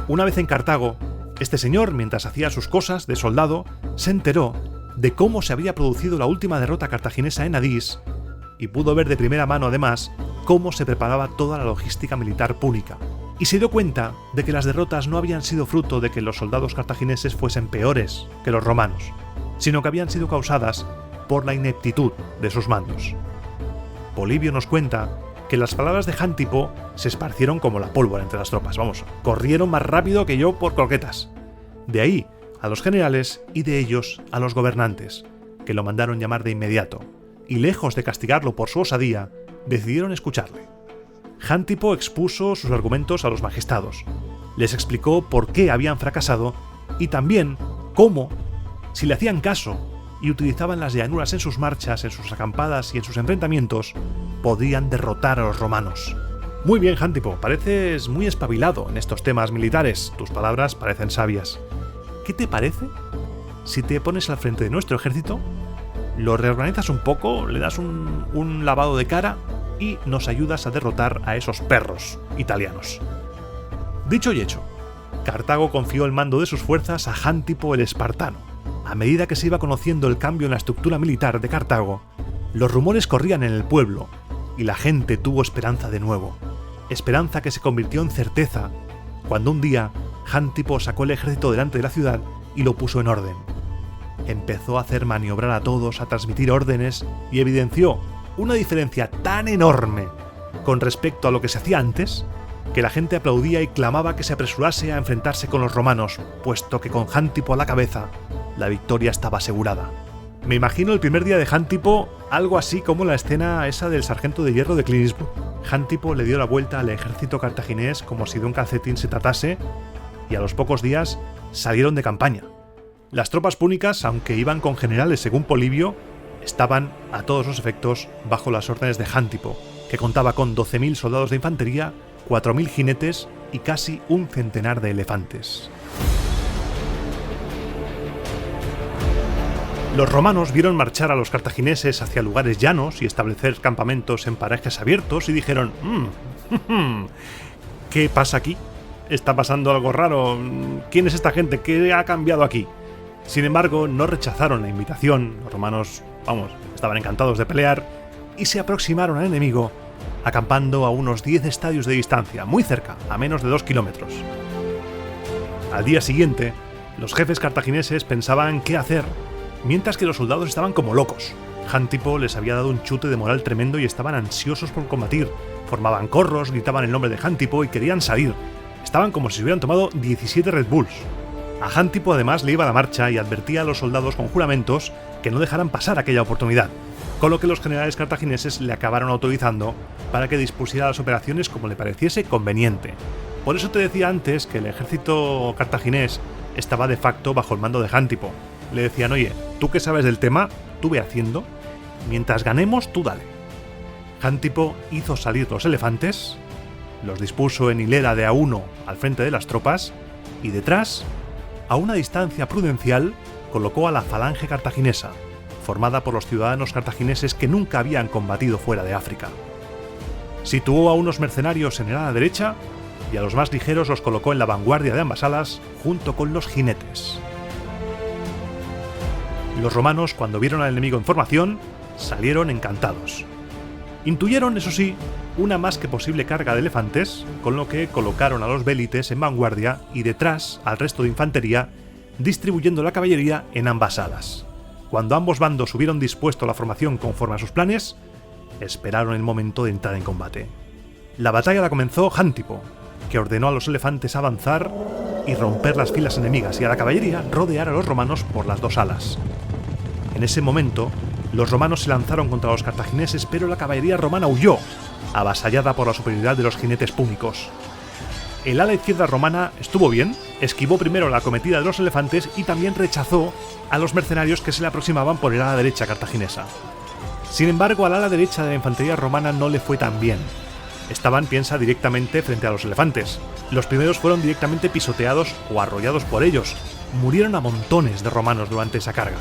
[SPEAKER 1] Una vez en Cartago, este señor, mientras hacía sus cosas de soldado, se enteró de cómo se había producido la última derrota cartaginesa en Adís y pudo ver de primera mano además cómo se preparaba toda la logística militar púnica. Y se dio cuenta de que las derrotas no habían sido fruto de que los soldados cartagineses fuesen peores que los romanos, sino que habían sido causadas por la ineptitud de sus mandos. Polibio nos cuenta que las palabras de Xántipo se esparcieron como la pólvora entre las tropas, corrieron más rápido que yo por croquetas. De ahí a los generales y de ellos a los gobernantes, que lo mandaron llamar de inmediato, y lejos de castigarlo por su osadía, decidieron escucharle. Xántipo expuso sus argumentos a los magistrados, les explicó por qué habían fracasado y también cómo, si le hacían caso y utilizaban las llanuras en sus marchas, en sus acampadas y en sus enfrentamientos, podrían derrotar a los romanos. Muy bien, Xántipo, pareces muy espabilado en estos temas militares, tus palabras parecen sabias. ¿Qué te parece si te pones al frente de nuestro ejército, lo reorganizas un poco, le das un lavado de cara y nos ayudas a derrotar a esos perros italianos? Dicho y hecho, Cartago confió el mando de sus fuerzas a Xántipo el espartano. A medida que se iba conociendo el cambio en la estructura militar de Cartago, los rumores corrían en el pueblo y la gente tuvo esperanza de nuevo. Esperanza que se convirtió en certeza cuando un día Xántipo sacó el ejército delante de la ciudad y lo puso en orden. Empezó a hacer maniobrar a todos, a transmitir órdenes y evidenció una diferencia tan enorme con respecto a lo que se hacía antes, que la gente aplaudía y clamaba que se apresurase a enfrentarse con los romanos, puesto que con Xántipo a la cabeza, la victoria estaba asegurada. Me imagino el primer día de Xántipo algo así como la escena esa del sargento de hierro de Clint Eastwood. Xántipo le dio la vuelta al ejército cartaginés como si de un calcetín se tratase, y a los pocos días salieron de campaña. Las tropas púnicas, aunque iban con generales según Polibio, estaban a todos los efectos bajo las órdenes de Xántipo, que contaba con 12.000 soldados de infantería, 4.000 jinetes y casi un centenar de elefantes. Los romanos vieron marchar a los cartagineses hacia lugares llanos y establecer campamentos en parajes abiertos y dijeron: ¿qué pasa aquí? ¿Está pasando algo raro? ¿Quién es esta gente? ¿Qué ha cambiado aquí? Sin embargo, no rechazaron la invitación. Los romanos, estaban encantados de pelear y se aproximaron al enemigo acampando a unos 10 estadios de distancia, muy cerca, a menos de 2 kilómetros. Al día siguiente, los jefes cartagineses pensaban qué hacer, mientras que los soldados estaban como locos. Jántipo les había dado un chute de moral tremendo y estaban ansiosos por combatir. Formaban corros, gritaban el nombre de Jántipo y querían salir. Estaban como si se hubieran tomado 17 Red Bulls. A Jántipo además le iba la marcha y advertía a los soldados con juramentos que no dejaran pasar aquella oportunidad, con lo que los generales cartagineses le acabaron autorizando para que dispusiera las operaciones como le pareciese conveniente. Por eso te decía antes que el ejército cartaginés estaba de facto bajo el mando de Jántipo. Le decían, oye, tú que sabes del tema, tú ve haciendo, mientras ganemos, tú dale. Jántipo hizo salir los elefantes, los dispuso en hilera de a uno al frente de las tropas y detrás, a una distancia prudencial, colocó a la falange cartaginesa, formada por los ciudadanos cartagineses que nunca habían combatido fuera de África. Situó a unos mercenarios en el ala derecha y a los más ligeros los colocó en la vanguardia de ambas alas junto con los jinetes. Los romanos, cuando vieron al enemigo en formación, salieron encantados. Intuyeron, eso sí, una más que posible carga de elefantes, con lo que colocaron a los vélites en vanguardia y detrás al resto de infantería, distribuyendo la caballería en ambas alas. Cuando ambos bandos hubieron dispuesto la formación conforme a sus planes, esperaron el momento de entrar en combate. La batalla la comenzó Jántipo, que ordenó a los elefantes avanzar y romper las filas enemigas y a la caballería rodear a los romanos por las dos alas. En ese momento, los romanos se lanzaron contra los cartagineses, pero la caballería romana huyó, avasallada por la superioridad de los jinetes púnicos. El ala izquierda romana estuvo bien, esquivó primero la acometida de los elefantes y también rechazó a los mercenarios que se le aproximaban por el ala derecha cartaginesa. Sin embargo, al ala derecha de la infantería romana no le fue tan bien. Estaban, piensa, directamente frente a los elefantes. Los primeros fueron directamente pisoteados o arrollados por ellos. Murieron a montones de romanos durante esa carga.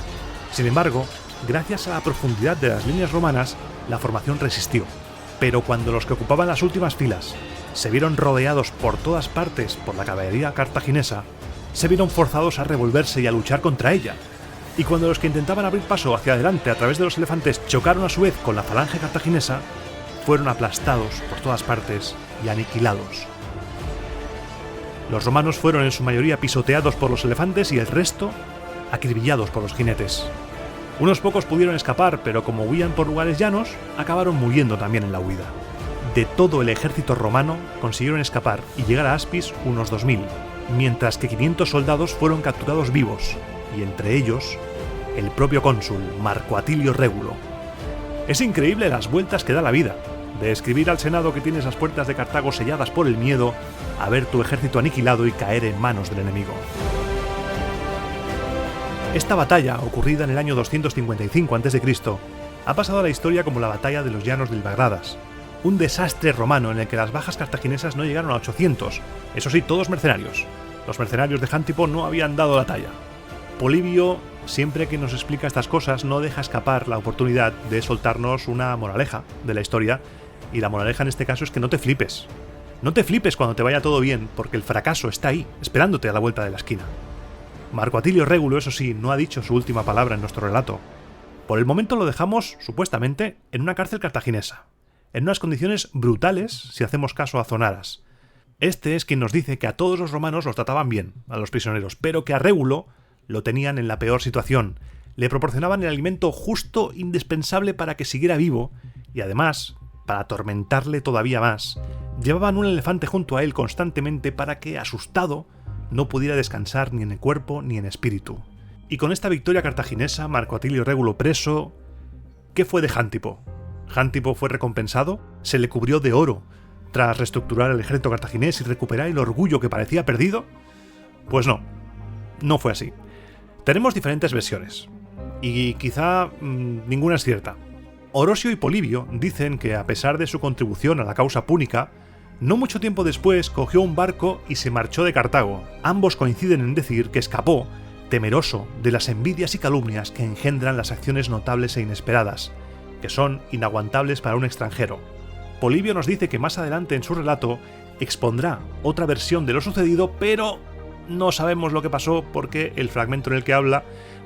[SPEAKER 1] Sin embargo, gracias a la profundidad de las líneas romanas, la formación resistió. Pero cuando los que ocupaban las últimas filas se vieron rodeados por todas partes por la caballería cartaginesa, se vieron forzados a revolverse y a luchar contra ella. Y cuando los que intentaban abrir paso hacia adelante a través de los elefantes chocaron a su vez con la falange cartaginesa, fueron aplastados por todas partes y aniquilados. Los romanos fueron en su mayoría pisoteados por los elefantes y el resto acribillados por los jinetes. Unos pocos pudieron escapar, pero como huían por lugares llanos, acabaron muriendo también en la huida. De todo el ejército romano consiguieron escapar y llegar a Aspis unos 2000, mientras que 500 soldados fueron capturados vivos, y entre ellos, el propio cónsul, Marco Atilio Régulo. Es increíble las vueltas que da la vida, de escribir al Senado que tienes las puertas de Cartago selladas por el miedo, a ver tu ejército aniquilado y caer en manos del enemigo. Esta batalla, ocurrida en el año 255 a.C., ha pasado a la historia como la batalla de los llanos del Bagradas, un desastre romano en el que las bajas cartaginesas no llegaron a 800, eso sí, todos mercenarios. Los mercenarios de Jántipo no habían dado la talla. Polibio, siempre que nos explica estas cosas, no deja escapar la oportunidad de soltarnos una moraleja de la historia, y la moraleja en este caso es que no te flipes. No te flipes cuando te vaya todo bien, porque el fracaso está ahí, esperándote a la vuelta de la esquina. Marco Atilio Régulo, eso sí, no ha dicho su última palabra en nuestro relato. Por el momento lo dejamos, supuestamente, en una cárcel cartaginesa, en unas condiciones brutales si hacemos caso a Zonaras. Este es quien nos dice que a todos los romanos los trataban bien, a los prisioneros, pero que a Régulo lo tenían en la peor situación. Le proporcionaban el alimento justo, indispensable para que siguiera vivo, y además, para atormentarle todavía más, llevaban un elefante junto a él constantemente para que, asustado, no pudiera descansar ni en el cuerpo ni en espíritu. Y con esta victoria cartaginesa, Marco Atilio Régulo preso, ¿qué fue de Jántipo? ¿Jántipo fue recompensado? ¿Se le cubrió de oro tras reestructurar el ejército cartaginés y recuperar el orgullo que parecía perdido? Pues no, no fue así. Tenemos diferentes versiones, y quizá ninguna es cierta. Orosio y Polibio dicen que a pesar de su contribución a la causa púnica, no mucho tiempo después cogió un barco y se marchó de Cartago. Ambos coinciden en decir que escapó, temeroso de las envidias y calumnias que engendran las acciones notables e inesperadas, que son inaguantables para un extranjero. Polibio nos dice que más adelante en su relato expondrá otra versión de lo sucedido, pero no sabemos lo que pasó porque el fragmento en el que habla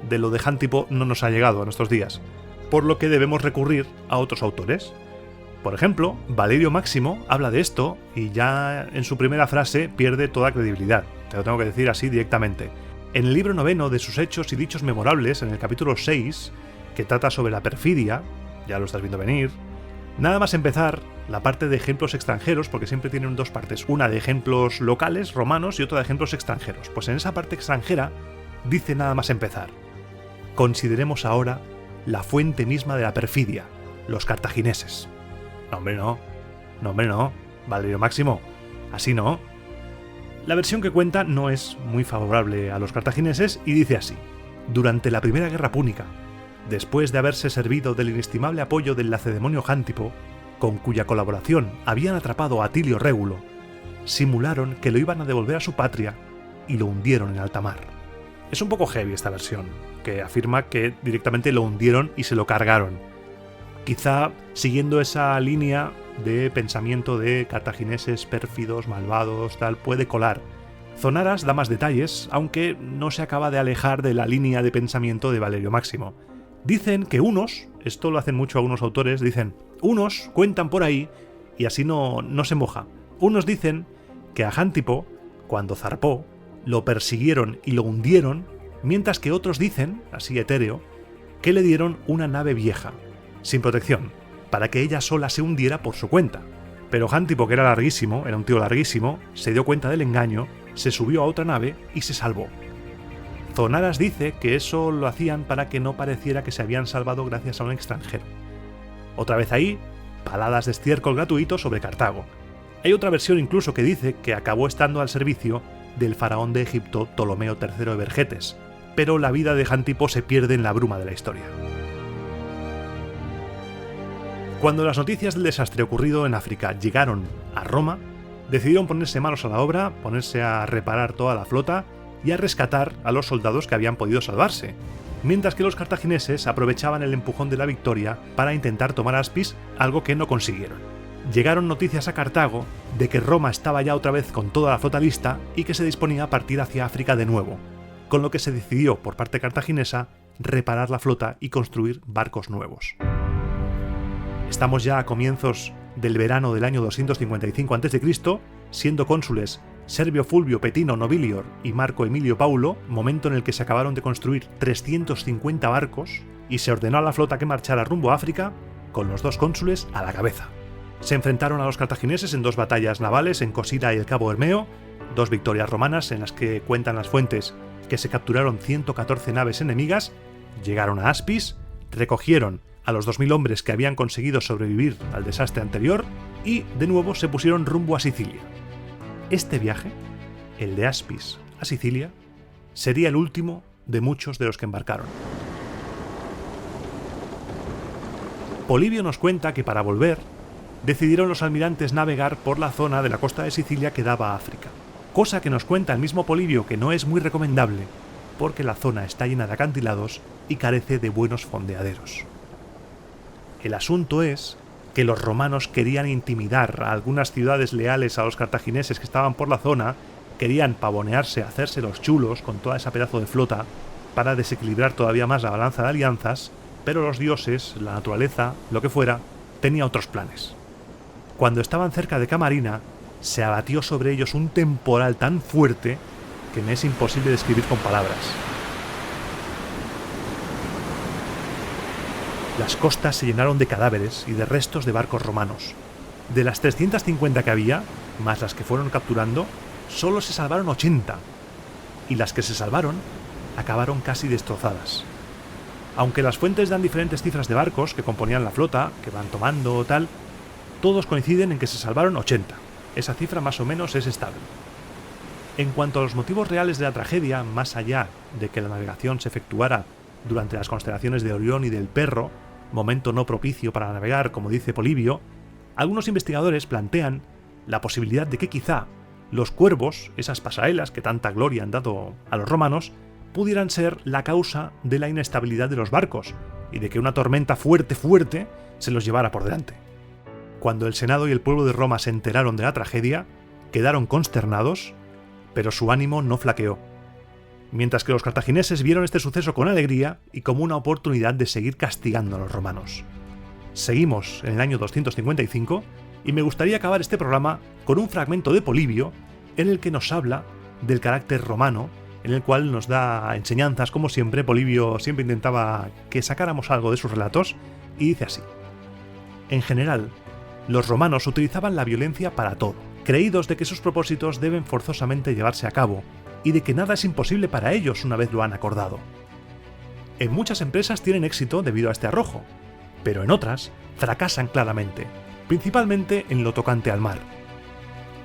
[SPEAKER 1] de lo de Jántipo no nos ha llegado a nuestros días, por lo que debemos recurrir a otros autores. Por ejemplo, Valerio Máximo habla de esto y ya en su primera frase pierde toda credibilidad. Te lo tengo que decir así directamente. En el libro 9 de sus hechos y dichos memorables, en el capítulo 6, que trata sobre la perfidia, ya lo estás viendo venir, nada más empezar, la parte de ejemplos extranjeros, porque siempre tienen dos partes, una de ejemplos locales, romanos, y otra de ejemplos extranjeros. Pues en esa parte extranjera dice nada más empezar: consideremos ahora la fuente misma de la perfidia, los cartagineses. No, hombre, no. No, hombre, no. Valerio Máximo, así no. La versión que cuenta no es muy favorable a los cartagineses y dice así: durante la primera guerra púnica, después de haberse servido del inestimable apoyo del lacedemonio Jántipo, con cuya colaboración habían atrapado a Atilio Régulo, simularon que lo iban a devolver a su patria y lo hundieron en alta mar. Es un poco heavy esta versión, que afirma que directamente lo hundieron y se lo cargaron. Quizá siguiendo esa línea de pensamiento de cartagineses pérfidos, malvados, tal, puede colar. Zonaras da más detalles, aunque no se acaba de alejar de la línea de pensamiento de Valerio Máximo. Dicen que unos, esto lo hacen mucho algunos autores, dicen, unos cuentan por ahí, y así no se moja. Unos dicen que a Jántipo, cuando zarpó, lo persiguieron y lo hundieron, mientras que otros dicen, así etéreo, que le dieron una nave vieja, sin protección, para que ella sola se hundiera por su cuenta. Pero Jántipo, que era larguísimo, era un tío larguísimo, se dio cuenta del engaño, se subió a otra nave y se salvó. Zonaras dice que eso lo hacían para que no pareciera que se habían salvado gracias a un extranjero. Otra vez ahí, paladas de estiércol gratuito sobre Cartago. Hay otra versión incluso que dice que acabó estando al servicio del faraón de Egipto Ptolomeo III de Vergetes, pero la vida de Jántipo se pierde en la bruma de la historia. Cuando las noticias del desastre ocurrido en África llegaron a Roma, decidieron ponerse manos a la obra, ponerse a reparar toda la flota y a rescatar a los soldados que habían podido salvarse, mientras que los cartagineses aprovechaban el empujón de la victoria para intentar tomar Aspis, algo que no consiguieron. Llegaron noticias a Cartago de que Roma estaba ya otra vez con toda la flota lista y que se disponía a partir hacia África de nuevo, con lo que se decidió por parte cartaginesa reparar la flota y construir barcos nuevos. Estamos ya a comienzos del verano del año 255 a.C., siendo cónsules Servio Fulvio Petino Nobilior y Marco Emilio Paulo, momento en el que se acabaron de construir 350 barcos y se ordenó a la flota que marchara rumbo a África, con los dos cónsules a la cabeza. Se enfrentaron a los cartagineses en dos batallas navales en Cosira y el Cabo Hermeo, dos victorias romanas en las que cuentan las fuentes que se capturaron 114 naves enemigas, llegaron a Aspis, recogieron a los 2000 hombres que habían conseguido sobrevivir al desastre anterior y, de nuevo, se pusieron rumbo a Sicilia. Este viaje, el de Aspis a Sicilia, sería el último de muchos de los que embarcaron. Polibio nos cuenta que para volver, decidieron los almirantes navegar por la zona de la costa de Sicilia que daba a África, cosa que nos cuenta el mismo Polibio que no es muy recomendable, porque la zona está llena de acantilados y carece de buenos fondeaderos. El asunto es que los romanos querían intimidar a algunas ciudades leales a los cartagineses que estaban por la zona, querían pavonearse, hacerse los chulos con toda esa pedazo de flota para desequilibrar todavía más la balanza de alianzas, pero los dioses, la naturaleza, lo que fuera, tenía otros planes. Cuando estaban cerca de Camarina, se abatió sobre ellos un temporal tan fuerte que me es imposible describir con palabras. Las costas se llenaron de cadáveres y de restos de barcos romanos. De las 350 que había, más las que fueron capturando, solo se salvaron 80, y las que se salvaron acabaron casi destrozadas. Aunque las fuentes dan diferentes cifras de barcos que componían la flota, que van tomando o tal, todos coinciden en que se salvaron 80. Esa cifra más o menos es estable. En cuanto a los motivos reales de la tragedia, más allá de que la navegación se efectuara durante las constelaciones de Orión y del Perro, momento no propicio para navegar, como dice Polibio, algunos investigadores plantean la posibilidad de que quizá los cuervos, esas pasarelas que tanta gloria han dado a los romanos, pudieran ser la causa de la inestabilidad de los barcos y de que una tormenta fuerte se los llevara por delante. Cuando el Senado y el pueblo de Roma se enteraron de la tragedia, quedaron consternados, pero su ánimo no flaqueó. Mientras que los cartagineses vieron este suceso con alegría y como una oportunidad de seguir castigando a los romanos. Seguimos en el año 255 y me gustaría acabar este programa con un fragmento de Polibio en el que nos habla del carácter romano, en el cual nos da enseñanzas, como siempre. Polibio siempre intentaba que sacáramos algo de sus relatos, y dice así: en general, los romanos utilizaban la violencia para todo, creídos de que sus propósitos deben forzosamente llevarse a cabo, y de que nada es imposible para ellos una vez lo han acordado. En muchas empresas tienen éxito debido a este arrojo, pero en otras fracasan claramente, principalmente en lo tocante al mar.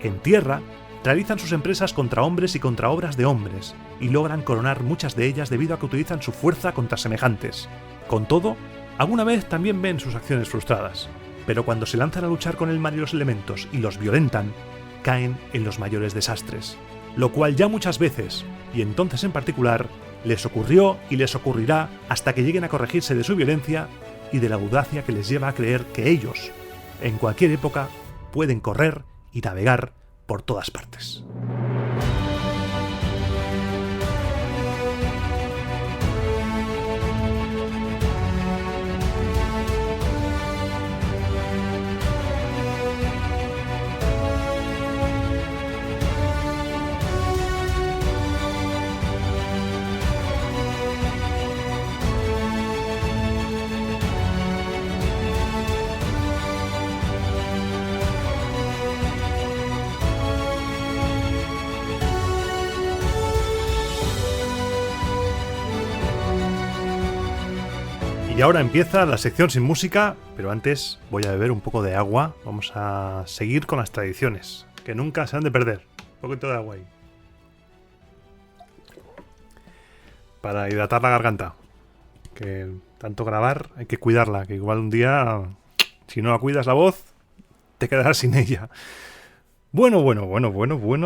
[SPEAKER 1] En tierra, realizan sus empresas contra hombres y contra obras de hombres, y logran coronar muchas de ellas debido a que utilizan su fuerza contra semejantes. Con todo, alguna vez también ven sus acciones frustradas, pero cuando se lanzan a luchar con el mar y los elementos y los violentan, caen en los mayores desastres, lo cual ya muchas veces, y entonces en particular, les ocurrió y les ocurrirá hasta que lleguen a corregirse de su violencia y de la audacia que les lleva a creer que ellos, en cualquier época, pueden correr y navegar por todas partes. Y ahora empieza la sección sin música, pero antes voy a beber un poco de agua. Vamos a seguir con las tradiciones, que nunca se han de perder. Un poquito de agua ahí, para hidratar la garganta. Que tanto grabar hay que cuidarla, que igual un día, si no la cuidas la voz, te quedarás sin ella. Bueno.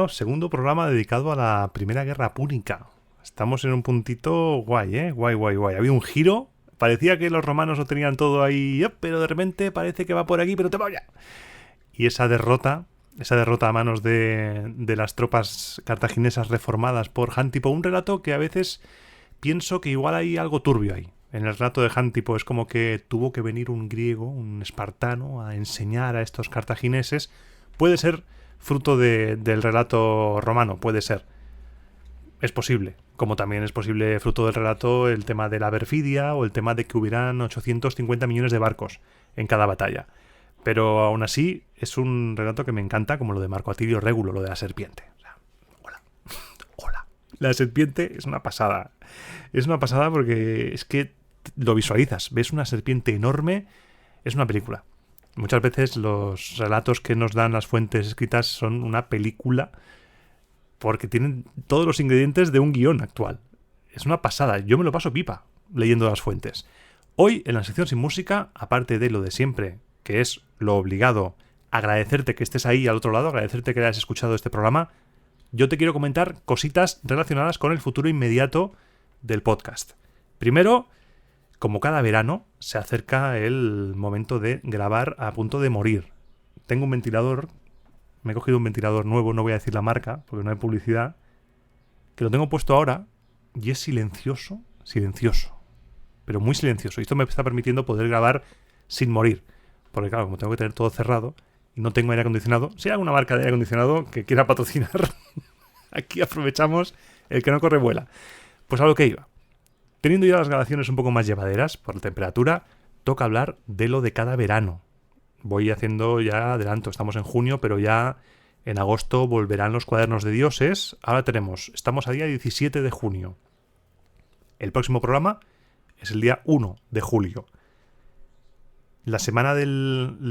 [SPEAKER 1] Segundo programa dedicado a la Primera Guerra Púnica. Estamos en un puntito guay, ¿eh? Guay. Había un giro. Parecía que los romanos lo tenían todo ahí, pero de repente parece que va por aquí, pero te vaya. Y esa derrota a manos de las tropas cartaginesas reformadas por Jántipo, un relato que a veces pienso que igual hay algo turbio ahí. En el relato de Jántipo es como que tuvo que venir un griego, un espartano, a enseñar a estos cartagineses. Puede ser fruto del relato romano, puede ser. Es posible, como también es posible fruto del relato el tema de la perfidia o el tema de que hubieran 850 millones de barcos en cada batalla. Pero aún así es un relato que me encanta, como lo de Marco Atilio Régulo, lo de la serpiente. O sea, hola. La serpiente es una pasada. Es una pasada porque es que lo visualizas. Ves una serpiente enorme, es una película. Muchas veces los relatos que nos dan las fuentes escritas son una película, porque tienen todos los ingredientes de un guión actual. Es una pasada. Yo me lo paso pipa leyendo las fuentes. Hoy, en la sección sin música, aparte de lo de siempre, que es lo obligado, agradecerte que estés ahí al otro lado, agradecerte que hayas escuchado este programa, yo te quiero comentar cositas relacionadas con el futuro inmediato del podcast. Primero, como cada verano, se acerca el momento de grabar a punto de morir. Tengo un ventilador. Me he cogido un ventilador nuevo, no voy a decir la marca, porque no hay publicidad, que lo tengo puesto ahora y es silencioso, pero muy silencioso. Y esto me está permitiendo poder grabar sin morir, porque claro, como tengo que tener todo cerrado y no tengo aire acondicionado, si hay alguna marca de aire acondicionado que quiera patrocinar, aquí aprovechamos, el que no corre vuela. Pues a lo que iba. Teniendo ya las grabaciones un poco más llevaderas por la temperatura, toca hablar de lo de cada verano. Voy haciendo ya adelanto, estamos en junio, pero ya en agosto volverán los cuadernos de dioses. Ahora estamos a día 17 de junio. El próximo programa es el día 1 de julio. El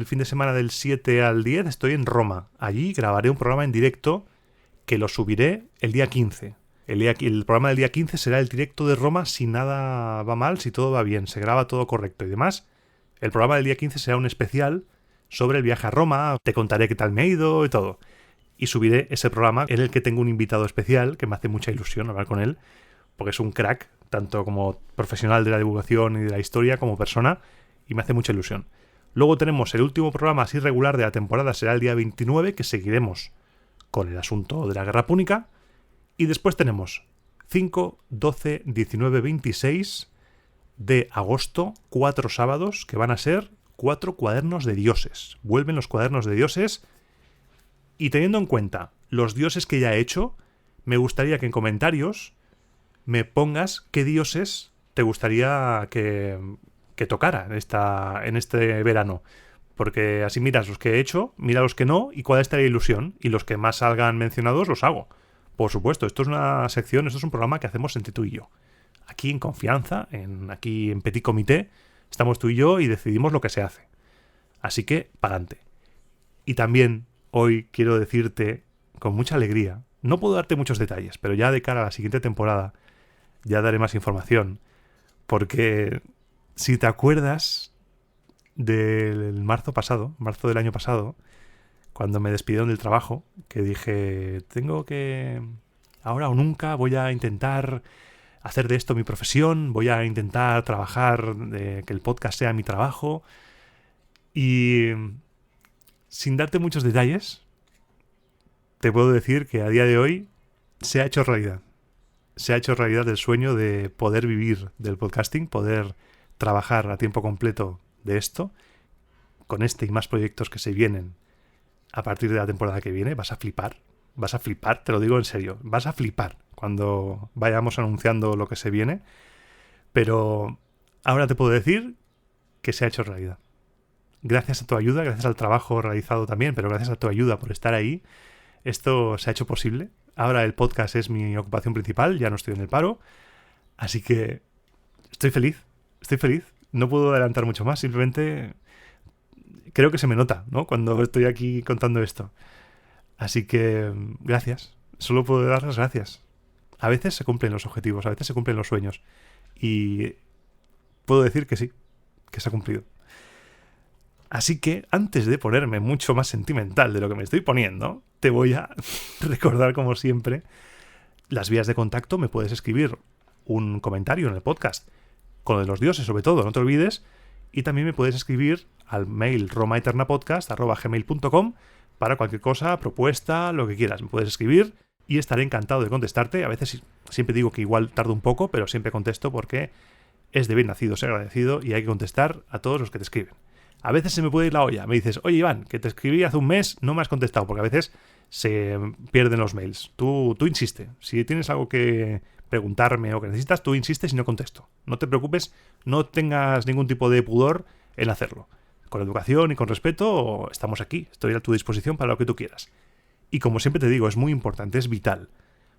[SPEAKER 1] fin de semana del 7 al 10 estoy en Roma. Allí grabaré un programa en directo que lo subiré el día 15. El programa del día 15 será el directo de Roma si nada va mal, si todo va bien, se graba todo correcto y demás. El programa del día 15 será un especial sobre el viaje a Roma, te contaré qué tal me ha ido y todo. Y subiré ese programa en el que tengo un invitado especial, que me hace mucha ilusión hablar con él, porque es un crack, tanto como profesional de la divulgación y de la historia, como persona, y me hace mucha ilusión. Luego tenemos el último programa así regular de la temporada, será el día 29, que seguiremos con el asunto de la Guerra Púnica. Y después tenemos 5, 12, 19, 26 de agosto, 4 sábados, que van a ser 4 cuadernos de dioses. Vuelven los cuadernos de dioses. Y teniendo en cuenta los dioses que ya he hecho, me gustaría que en comentarios me pongas qué dioses te gustaría que tocara en este verano. Porque así miras los que he hecho, mira los que no y cuál está la ilusión. Y los que más salgan mencionados los hago. Por supuesto, esto es una sección, esto es un programa que hacemos entre tú y yo. Aquí en confianza, aquí en Petit Comité, estamos tú y yo y decidimos lo que se hace. Así que, pa'lante. Y también hoy quiero decirte, con mucha alegría, no puedo darte muchos detalles, pero ya de cara a la siguiente temporada ya daré más información. Porque si te acuerdas del marzo del año pasado, cuando me despidieron del trabajo, que dije, tengo que... ahora o nunca voy a intentar hacer de esto mi profesión, voy a intentar trabajar, que el podcast sea mi trabajo. Y sin darte muchos detalles, te puedo decir que a día de hoy se ha hecho realidad. Se ha hecho realidad el sueño de poder vivir del podcasting, poder trabajar a tiempo completo de esto, con este y más proyectos que se vienen a partir de la temporada que viene. Vas a flipar, te lo digo en serio, vas a flipar cuando vayamos anunciando lo que se viene, pero ahora te puedo decir que se ha hecho realidad. Gracias a tu ayuda, gracias al trabajo realizado también, pero gracias a tu ayuda por estar ahí, esto se ha hecho posible. Ahora el podcast es mi ocupación principal, ya no estoy en el paro, así que estoy feliz. No puedo adelantar mucho más, simplemente creo que se me nota, ¿no?, cuando estoy aquí contando esto. Así que gracias, solo puedo dar las gracias. A veces se cumplen los objetivos, a veces se cumplen los sueños. Y puedo decir que sí, que se ha cumplido. Así que antes de ponerme mucho más sentimental de lo que me estoy poniendo, te voy a recordar, como siempre, las vías de contacto. Me puedes escribir un comentario en el podcast, con lo de los dioses sobre todo, no te olvides. Y también me puedes escribir al mail romaeternapodcast@gmail.com para cualquier cosa, propuesta, lo que quieras. Me puedes escribir y estaré encantado de contestarte. A veces siempre digo que igual tardo un poco, pero siempre contesto porque es de bien nacido ser agradecido y hay que contestar a todos los que te escriben. A veces se me puede ir la olla. Me dices, oye Iván, que te escribí hace un mes, no me has contestado, porque a veces se pierden los mails. Tú insiste. Si tienes algo que preguntarme o que necesitas, tú insistes y no contesto. No te preocupes, no tengas ningún tipo de pudor en hacerlo. Con educación y con respeto estamos aquí. Estoy a tu disposición para lo que tú quieras. Y como siempre te digo, es muy importante, es vital.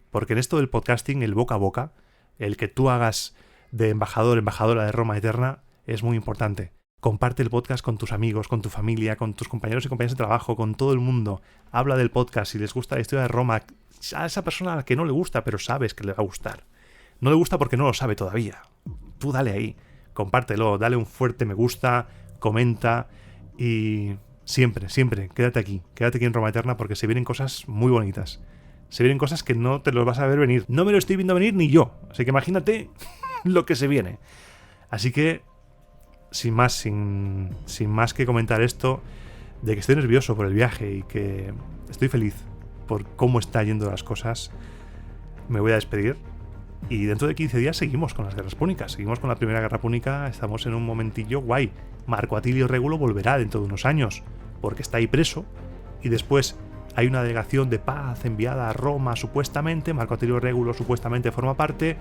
[SPEAKER 1] Porque en esto del podcasting, el boca a boca, el que tú hagas de embajador, embajadora de Roma Eterna, es muy importante. Comparte el podcast con tus amigos, con tu familia, con tus compañeros y compañeras de trabajo, con todo el mundo. Habla del podcast. Si les gusta la historia de Roma, a esa persona a la que no le gusta, pero sabes que le va a gustar. No le gusta porque no lo sabe todavía. Tú dale ahí, compártelo, dale un fuerte me gusta, comenta y siempre, quédate aquí en Roma Eterna porque se vienen cosas muy bonitas. Se vienen cosas que no te los vas a ver venir. No me lo estoy viendo venir ni yo. Así que imagínate lo que se viene. Así que sin más que comentar esto, de que estoy nervioso por el viaje y que estoy feliz por cómo está yendo las cosas, me voy a despedir. Y dentro de 15 días seguimos con las guerras púnicas, seguimos con la primera guerra púnica, estamos en un momentillo guay. Marco Atilio Régulo volverá dentro de unos años, porque está ahí preso, y después hay una delegación de paz enviada a Roma supuestamente, Marco Atilio Régulo supuestamente forma parte,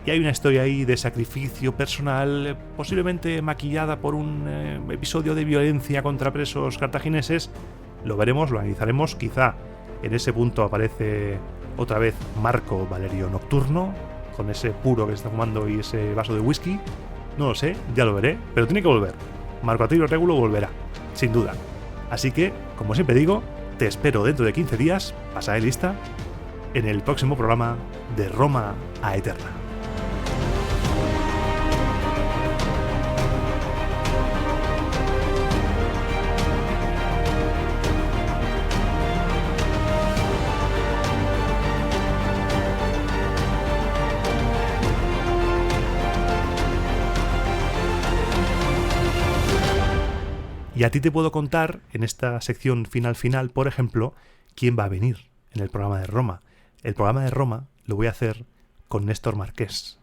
[SPEAKER 1] y hay una historia ahí de sacrificio personal, posiblemente maquillada por un episodio de violencia contra presos cartagineses. Lo veremos, lo analizaremos. Quizá en ese punto aparece otra vez Marco Valerio Nocturno, con ese puro que se está fumando y ese vaso de whisky. No lo sé, ya lo veré, pero tiene que volver. Marco Atilio Régulo volverá, sin duda. Así que, como siempre digo, te espero dentro de 15 días, pasaré lista, en el próximo programa de Roma a Eterna. Y a ti te puedo contar, en esta sección final, por ejemplo, quién va a venir en el programa de Roma. El programa de Roma lo voy a hacer con Néstor Marqués.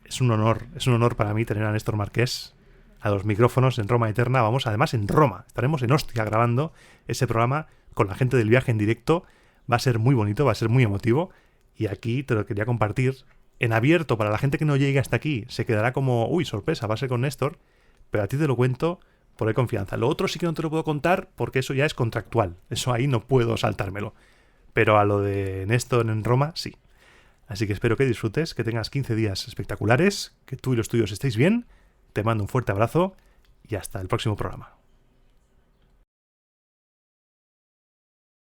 [SPEAKER 1] Es un honor para mí tener a Néstor Marqués a los micrófonos en Roma Eterna. Vamos además en Roma, estaremos en Ostia grabando ese programa con la gente del viaje en directo. Va a ser muy bonito, va a ser muy emotivo, y aquí te lo quería compartir en abierto. Para la gente que no llegue hasta aquí se quedará como, uy, sorpresa, va a ser con Néstor, pero a ti te lo cuento por confianza. Lo otro sí que no te lo puedo contar porque eso ya es contractual, eso ahí no puedo saltármelo, pero a lo de Néstor en Roma sí. Así que espero que disfrutes, que tengas 15 días espectaculares, que tú y los tuyos estéis bien. Te mando un fuerte abrazo y hasta el próximo programa.